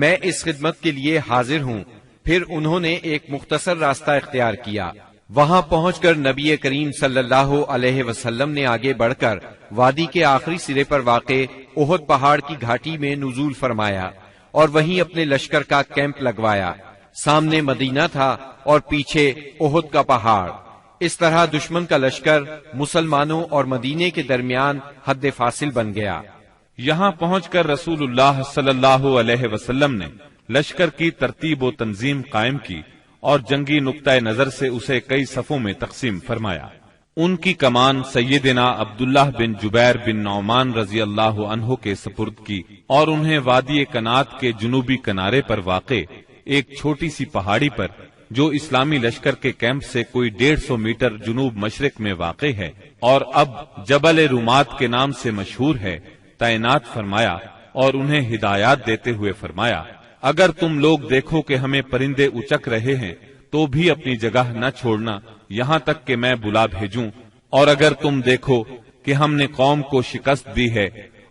میں اس خدمت کے لیے حاضر ہوں۔ پھر انہوں نے ایک مختصر راستہ اختیار کیا۔ وہاں پہنچ کر نبی کریم صلی اللہ علیہ وسلم نے آگے بڑھ کر وادی کے آخری سرے پر واقع احد پہاڑ کی گھاٹی میں نزول فرمایا اور وہیں اپنے لشکر کا کیمپ لگوایا۔ سامنے مدینہ تھا اور پیچھے احد کا پہاڑ۔ اس طرح دشمن کا لشکر مسلمانوں اور مدینے کے درمیان حد فاصل بن گیا۔
یہاں پہنچ کر رسول اللہ صلی اللہ علیہ وسلم نے لشکر کی ترتیب و تنظیم قائم کی اور جنگی نقطۂ نظر سے اسے کئی صفوں میں تقسیم فرمایا۔ ان کی کمان سیدنا عبداللہ بن جبیر بن نعمان رضی اللہ عنہ کے سپرد کی اور انہیں وادی کنات کے جنوبی کنارے پر واقع ایک چھوٹی سی پہاڑی پر، جو اسلامی لشکر کے کیمپ سے کوئی 150 میٹر جنوب مشرق میں واقع ہے اور اب جبل رومات کے نام سے مشہور ہے، تعینات فرمایا اور انہیں ہدایات دیتے ہوئے فرمایا، اگر تم لوگ دیکھو کہ ہمیں پرندے اچک رہے ہیں تو بھی اپنی جگہ نہ چھوڑنا یہاں تک کہ میں بلا بھیجوں، اور اگر تم دیکھو کہ ہم نے قوم کو شکست دی ہے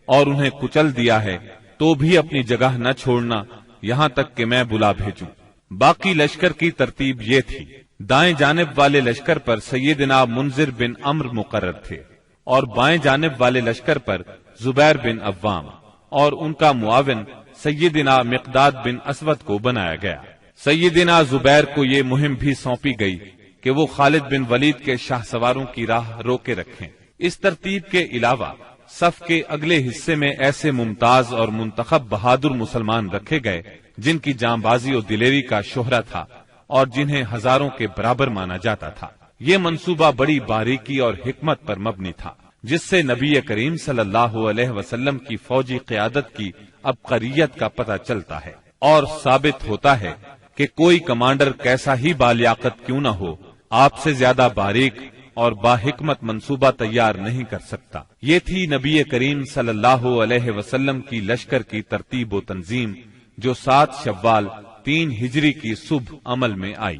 اور انہیں کچل دیا ہے تو بھی اپنی جگہ نہ چھوڑنا یہاں تک کہ میں بلا بھیجوں۔ باقی لشکر کی ترتیب یہ تھی: دائیں جانب والے لشکر پر سیدنا منذر بن عمرو مقرر تھے اور بائیں جانب والے لشکر پر زبیر بن عوام، اور ان کا معاون سیدنا مقداد بن اسود کو بنایا گیا۔ سیدنا زبیر کو یہ مہم بھی سونپی گئی کہ وہ خالد بن ولید کے شاہ سواروں کی راہ روکے رکھیں۔ اس ترتیب کے علاوہ صف کے اگلے حصے میں ایسے ممتاز اور منتخب بہادر مسلمان رکھے گئے جن کی جاں بازی اور دلیری کا شہرہ تھا اور جنہیں ہزاروں کے برابر مانا جاتا تھا۔ یہ منصوبہ بڑی باریکی اور حکمت پر مبنی تھا، جس سے نبی کریم صلی اللہ علیہ وسلم کی فوجی قیادت کی عبقریت کا پتہ چلتا ہے اور ثابت ہوتا ہے کہ کوئی کمانڈر کیسا ہی بالیاقت کیوں نہ ہو، آپ سے زیادہ باریک اور باحکمت منصوبہ تیار نہیں کر سکتا۔ یہ تھی نبی کریم صلی اللہ علیہ وسلم کی لشکر کی ترتیب و تنظیم، جو 7 شوال 3 ہجری کی صبح عمل میں آئی۔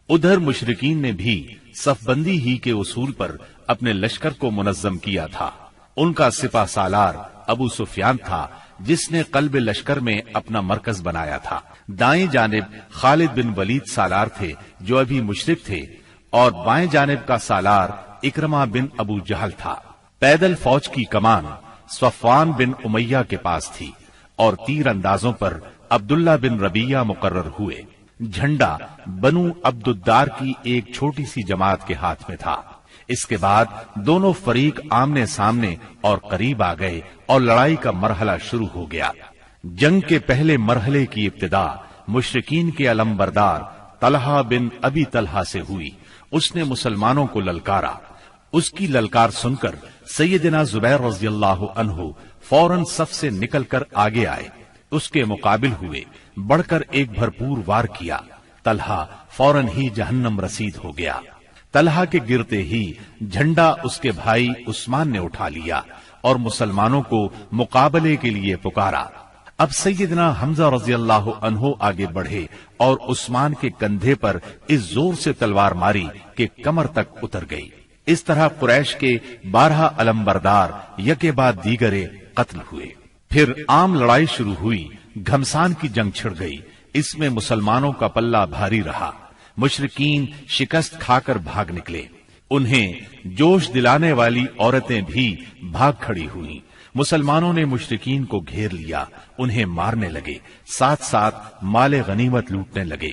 ادھر مشرکین نے بھی صف بندی ہی کے اصول پر اپنے لشکر کو منظم کیا تھا۔ ان کا سپہ سالار ابو سفیان تھا، جس نے قلب لشکر میں اپنا مرکز بنایا تھا۔ دائیں جانب خالد بن ولید سالار تھے، جو ابھی مشرک تھے، اور بائیں جانب کا سالار اکرمہ بن ابو جہل تھا۔ پیدل فوج کی کمان صفوان بن امیہ کے پاس تھی اور تیر اندازوں پر عبداللہ بن ربیہ مقرر ہوئے۔ جھنڈا بنو عبد الدار کی ایک چھوٹی سی جماعت کے ہاتھ میں تھا۔ اس کے بعد دونوں فریق آمنے سامنے اور قریب آ گئے اور لڑائی کا مرحلہ شروع ہو گیا۔ جنگ کے پہلے مرحلے کی ابتدا مشرکین کے علمبردار طلحہ بن ابی طلحہ سے ہوئی۔ اس نے مسلمانوں کو للکارا۔ اس کی للکار سن کر سیدنا زبیر رضی اللہ عنہ فوراً صف سے نکل کر آگے آئے، اس کے مقابل ہوئے، بڑھ کر ایک بھرپور وار کیا۔ طلحہ فوراً ہی جہنم رسید ہو گیا۔ طلحہ کے گرتے ہی جھنڈا اس کے بھائی عثمان نے اٹھا لیا اور مسلمانوں کو مقابلے کے لیے پکارا۔ اب سیدنا حمزہ رضی اللہ عنہ آگے بڑھے اور عثمان کے کندھے پر اس زور سے تلوار ماری کہ کمر تک اتر گئی۔ اس طرح قریش کے 12 علمبردار یکے بعد دیگرے قتل ہوئے۔ پھر عام لڑائی شروع ہوئی۔ گھمسان کی جنگ چھڑ گئی۔ اس میں مسلمانوں کا پلہ بھاری رہا۔ مشرکین شکست کھا کر بھاگ نکلے۔ انہیں جوش دلانے والی عورتیں بھی بھاگ کھڑی ہوئیں۔ مسلمانوں نے مشرکین کو گھیر لیا، انہیں مارنے لگے، ساتھ ساتھ مال غنیمت لوٹنے لگے۔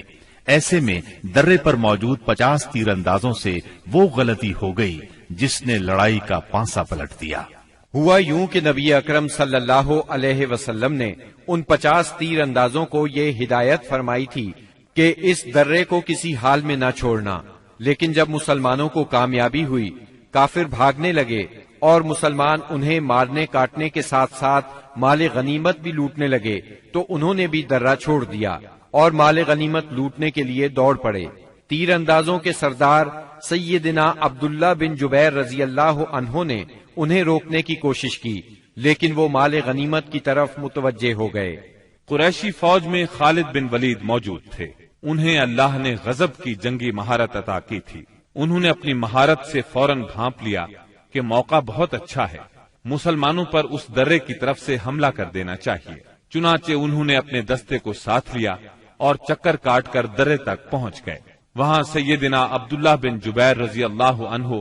ایسے میں درے پر موجود 50 تیر اندازوں سے وہ غلطی ہو گئی جس نے لڑائی کا پانسا پلٹ دیا۔
ہوا یوں کہ نبی اکرم صلی اللہ علیہ وسلم نے ان 50 تیر اندازوں کو یہ ہدایت فرمائی تھی کہ اس درے کو کسی حال میں نہ چھوڑنا، لیکن جب مسلمانوں کو کامیابی ہوئی، کافر بھاگنے لگے اور مسلمان انہیں مارنے کاٹنے کے ساتھ ساتھ مال غنیمت بھی لوٹنے لگے، تو انہوں نے بھی درہ چھوڑ دیا اور مال غنیمت لوٹنے کے لیے دوڑ پڑے۔ تیر اندازوں کے سردار سیدنا عبداللہ بن جبیر رضی اللہ عنہ نے انہیں روکنے کی کوشش کی، لیکن وہ مال غنیمت کی طرف متوجہ ہو گئے۔
قریشی فوج میں خالد بن ولید موجود تھے۔ انہیں اللہ نے غضب کی جنگی مہارت عطا کی تھی۔ انہوں نے اپنی مہارت سے فوراً بھانپ لیا کہ موقع بہت اچھا ہے، مسلمانوں پر اس درے کی طرف سے حملہ کر دینا چاہیے۔ چنانچہ انہوں نے اپنے دستے کو ساتھ لیا اور چکر کاٹ کر درے تک پہنچ گئے۔ وہاں سیدنا عبداللہ بن جبیر رضی اللہ عنہ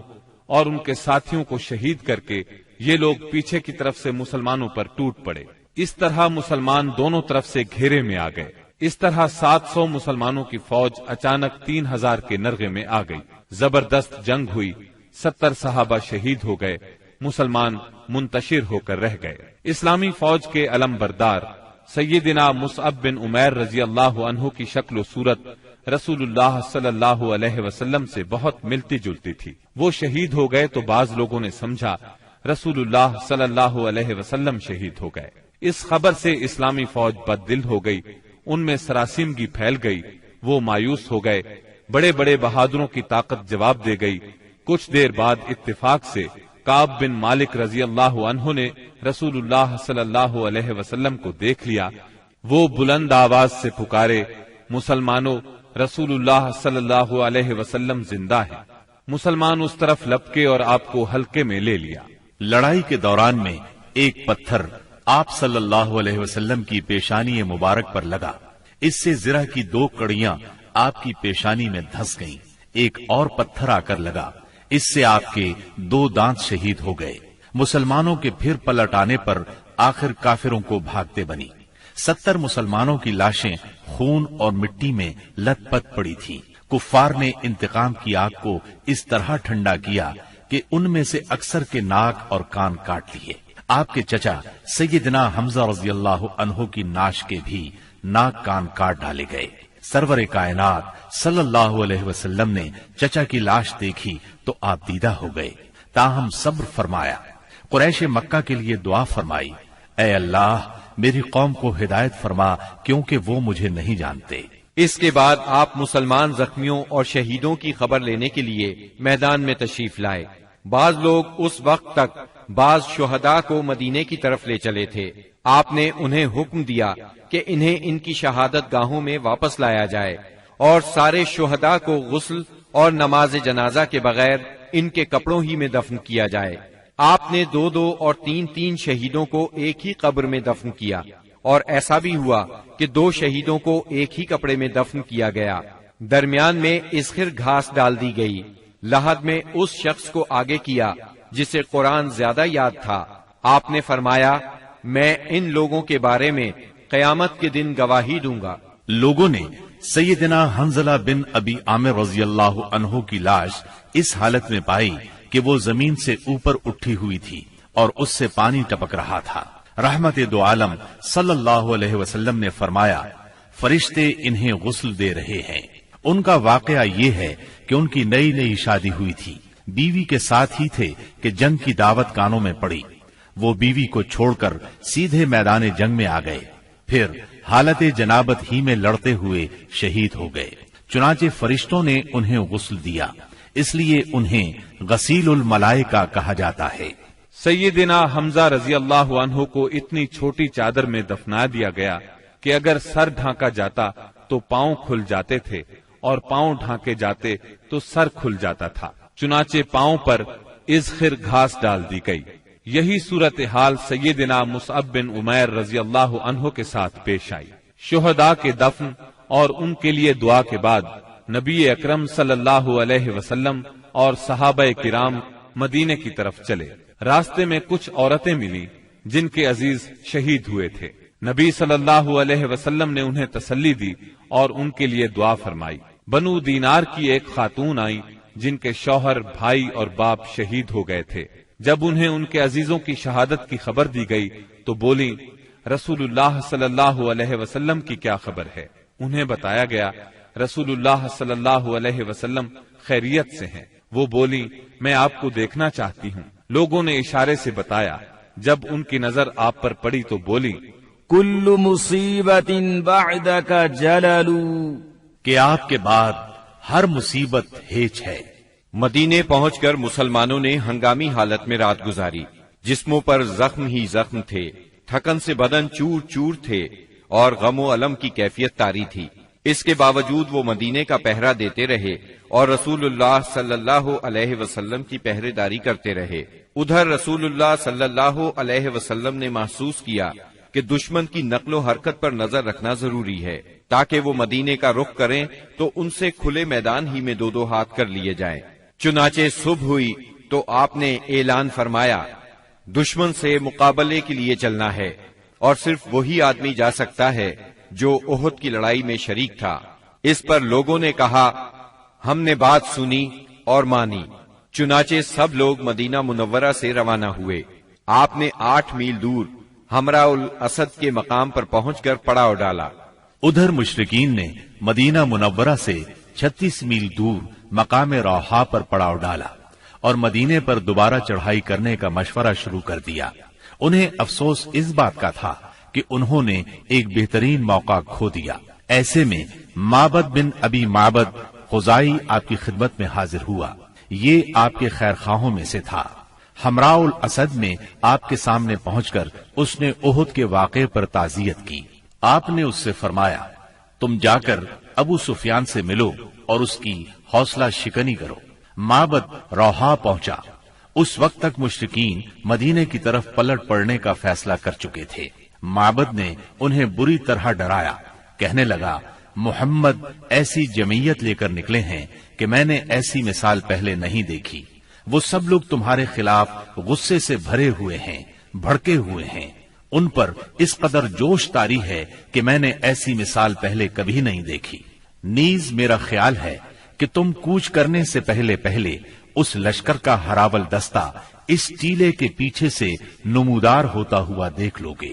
اور ان کے ساتھیوں کو شہید کر کے یہ لوگ پیچھے کی طرف سے مسلمانوں پر ٹوٹ پڑے۔ اس طرح مسلمان دونوں طرف سے گھیرے میں آ گئے۔ اس طرح 700 مسلمانوں کی فوج اچانک 3000 کے نرغے میں آ گئی۔ زبردست جنگ ہوئی، 70 صحابہ شہید ہو گئے، مسلمان منتشر ہو کر رہ گئے۔ اسلامی فوج کے علم بردار سیدنا مصعب بن عمیر رضی اللہ عنہ کی شکل و صورت رسول اللہ صلی اللہ علیہ وسلم سے بہت ملتی جلتی تھی۔ وہ شہید ہو گئے تو بعض لوگوں نے سمجھا رسول اللہ صلی اللہ علیہ وسلم شہید ہو گئے۔ اس خبر سے اسلامی فوج بد دل ہو گئی، ان میں سراسیمگی پھیل گئی، وہ مایوس ہو گئے۔ بڑے بڑے بہادروں کی طاقت جواب دے گئی۔ کچھ دیر بعد اتفاق سے کعب بن مالک رضی اللہ عنہ نے رسول اللہ صلی اللہ علیہ وسلم کو دیکھ لیا۔ وہ بلند آواز سے پکارے، مسلمانوں، رسول اللہ صلی اللہ علیہ وسلم زندہ ہے۔ مسلمان اس طرف لپکے اور آپ کو حلقے میں لے لیا۔
لڑائی کے دوران میں ایک پتھر آپ صلی اللہ علیہ وسلم کی پیشانی مبارک پر لگا، اس سے زرہ کی 2 کڑیاں آپ کی پیشانی میں دھس گئیں۔ ایک اور پتھر آ کر لگا، اس سے آپ کے 2 دانت شہید ہو گئے۔ مسلمانوں کے پھر پلٹ آنے پر آخر کافروں کو بھاگتے بنی۔ 70 مسلمانوں کی لاشیں خون اور مٹی میں لت پت پڑی تھیں۔ کفار نے انتقام کی آگ کو اس طرح ٹھنڈا کیا کہ ان میں سے اکثر کے ناک اور کان کاٹ لیے۔ آپ کے چچا سیدنا حمزہ رضی اللہ عنہ کی ناش کے بھی ناک کان کاٹ ڈالے گئے۔ سرور کائنات صلی اللہ علیہ وسلم نے چچا کی لاش دیکھی تو آپ دیدہ ہو گئے، تاہم صبر فرمایا۔ قریش مکہ کے لیے دعا فرمائی، اے اللہ میری قوم کو ہدایت فرما کیونکہ وہ مجھے نہیں جانتے۔
اس کے بعد آپ مسلمان زخمیوں اور شہیدوں کی خبر لینے کے لیے میدان میں تشریف لائے۔ بعض لوگ اس وقت تک بعض شہداء کو مدینے کی طرف لے چلے تھے۔ آپ نے انہیں حکم دیا کہ انہیں ان کی شہادت گاہوں میں واپس لایا جائے اور سارے شہداء کو غسل اور نماز جنازہ کے بغیر ان کے کپڑوں ہی میں دفن کیا جائے۔ آپ نے 2 اور 3 شہیدوں کو ایک ہی قبر میں دفن کیا، اور ایسا بھی ہوا کہ 2 شہیدوں کو ایک ہی کپڑے میں دفن کیا گیا۔ درمیان میں اسخر گھاس ڈال دی گئی۔ لحد میں اس شخص کو آگے کیا جسے قرآن زیادہ یاد تھا۔ آپ نے فرمایا، میں ان لوگوں کے بارے میں قیامت کے دن گواہی دوں گا۔
لوگوں نے سیدنا حنظلہ بن ابی عامر رضی اللہ عنہ کی لاش اس حالت میں پائی کہ وہ زمین سے اوپر اٹھی ہوئی تھی اور اس سے پانی ٹپک رہا تھا۔ رحمت دو عالم صلی اللہ علیہ وسلم نے فرمایا، فرشتے انہیں غسل دے رہے ہیں۔ ان کا واقعہ یہ ہے کہ ان کی نئی شادی ہوئی تھی، بیوی کے ساتھ ہی تھے کہ جنگ کی دعوت کانوں میں پڑی۔ وہ بیوی کو چھوڑ کر سیدھے میدان جنگ میں آ گئے، پھر حالت جنابت ہی میں لڑتے ہوئے شہید ہو گئے۔ چنانچہ فرشتوں نے انہیں غسل دیا، اس لیے انہیں غسیل الملائکہ کہا جاتا ہے۔
سیدنا حمزہ رضی اللہ عنہ کو اتنی چھوٹی چادر میں دفنا دیا گیا کہ اگر سر ڈھانکا جاتا تو پاؤں کھل جاتے تھے اور پاؤں ڈھانکے جاتے تو سر کھل جاتا تھا۔ چنانچہ پاؤں پر ازخر گھاس ڈال دی گئی۔ یہی صورتحال سیدنا مصعب بن عمیر رضی اللہ عنہ کے ساتھ پیش آئی۔ شہداء کے دفن اور ان کے لیے دعا کے بعد نبی اکرم صلی اللہ علیہ وسلم اور صحابہ کرام مدینے کی طرف چلے۔ راستے میں کچھ عورتیں ملی جن کے عزیز شہید ہوئے تھے۔ نبی صلی اللہ علیہ وسلم نے انہیں تسلی دی اور ان کے لیے دعا فرمائی۔ بنو دینار کی ایک خاتون آئی جن کے شوہر، بھائی اور باپ شہید ہو گئے تھے۔ جب انہیں ان کے عزیزوں کی شہادت کی خبر دی گئی تو بولی، رسول اللہ صلی اللہ علیہ وسلم کی کیا خبر ہے؟ انہیں بتایا گیا رسول اللہ صلی اللہ علیہ وسلم خیریت سے ہیں۔ وہ بولی، میں آپ کو دیکھنا چاہتی ہوں۔ لوگوں نے اشارے سے بتایا۔ جب ان کی نظر آپ پر پڑی تو بولی،
کل مصیبت بعدک جلل،
کہ آپ کے بعد ہر مصیبت ہیچ ہے۔
مدینے پہنچ کر مسلمانوں نے ہنگامی حالت میں رات گزاری۔ جسموں پر زخم ہی زخم تھے، تھکن سے بدن چور چور تھے اور غم و الم کی کیفیت طاری تھی۔ اس کے باوجود وہ مدینے کا پہرا دیتے رہے اور رسول اللہ صلی اللہ علیہ وسلم کی پہرے داری کرتے رہے۔ ادھر رسول اللہ صلی اللہ علیہ وسلم نے محسوس کیا کہ دشمن کی نقل و حرکت پر نظر رکھنا ضروری ہے تاکہ وہ مدینے کا رخ کریں تو ان سے کھلے میدان ہی میں 2 ہاتھ کر لیے جائیں۔ چنانچہ صبح ہوئی تو آپ نے اعلان فرمایا دشمن سے مقابلے کے لیے چلنا ہے، اور صرف وہی آدمی جا سکتا ہے جو احد کی لڑائی میں شریک تھا۔ اس پر لوگوں نے کہا ہم نے بات سنی اور مانی۔ چنانچہ سب لوگ مدینہ منورہ سے روانہ ہوئے۔ آپ نے 8 میل دور حمراء الاسد کے مقام پر پہنچ کر پڑاؤ ڈالا۔
ادھر مشرکین نے مدینہ منورہ سے 36 میل دور مقام روحا پر پڑاؤ ڈالا اور مدینے پر دوبارہ چڑھائی کرنے کا مشورہ شروع کر دیا۔ انہیں افسوس اس بات کا تھا کہ انہوں نے ایک بہترین موقع کھو دیا۔ ایسے میں معبد بن ابی معبد خزائی آپ کی خدمت میں حاضر ہوا۔ یہ آپ کے خیر خواہوں میں سے تھا۔ حمراء الاسد میں آپ کے سامنے پہنچ کر اس نے احد کے واقعے پر تعزیت کی۔ آپ نے اس سے فرمایا تم جا کر ابو سفیان سے ملو اور اس کی حوصلہ شکنی کرو۔ معبد روحا پہنچا۔ اس وقت تک مشرکین مدینے کی طرف پلٹ پڑنے کا فیصلہ کر چکے تھے۔ معبد نے انہیں بری طرح ڈرایا، کہنے لگا محمد ایسی جمعیت لے کر نکلے ہیں کہ میں نے ایسی مثال پہلے نہیں دیکھی۔ وہ سب لوگ تمہارے خلاف غصے سے بھرے ہوئے ہیں، بھڑکے ہوئے ہیں۔ ان پر اس قدر جوش طاری ہے کہ میں نے ایسی مثال پہلے کبھی نہیں دیکھی۔ نیز میرا خیال ہے کہ تم کوچ کرنے سے پہلے پہلے اس لشکر کا ہراول دستہ اس ٹیلے کے پیچھے سے نمودار ہوتا ہوا دیکھ لوگے۔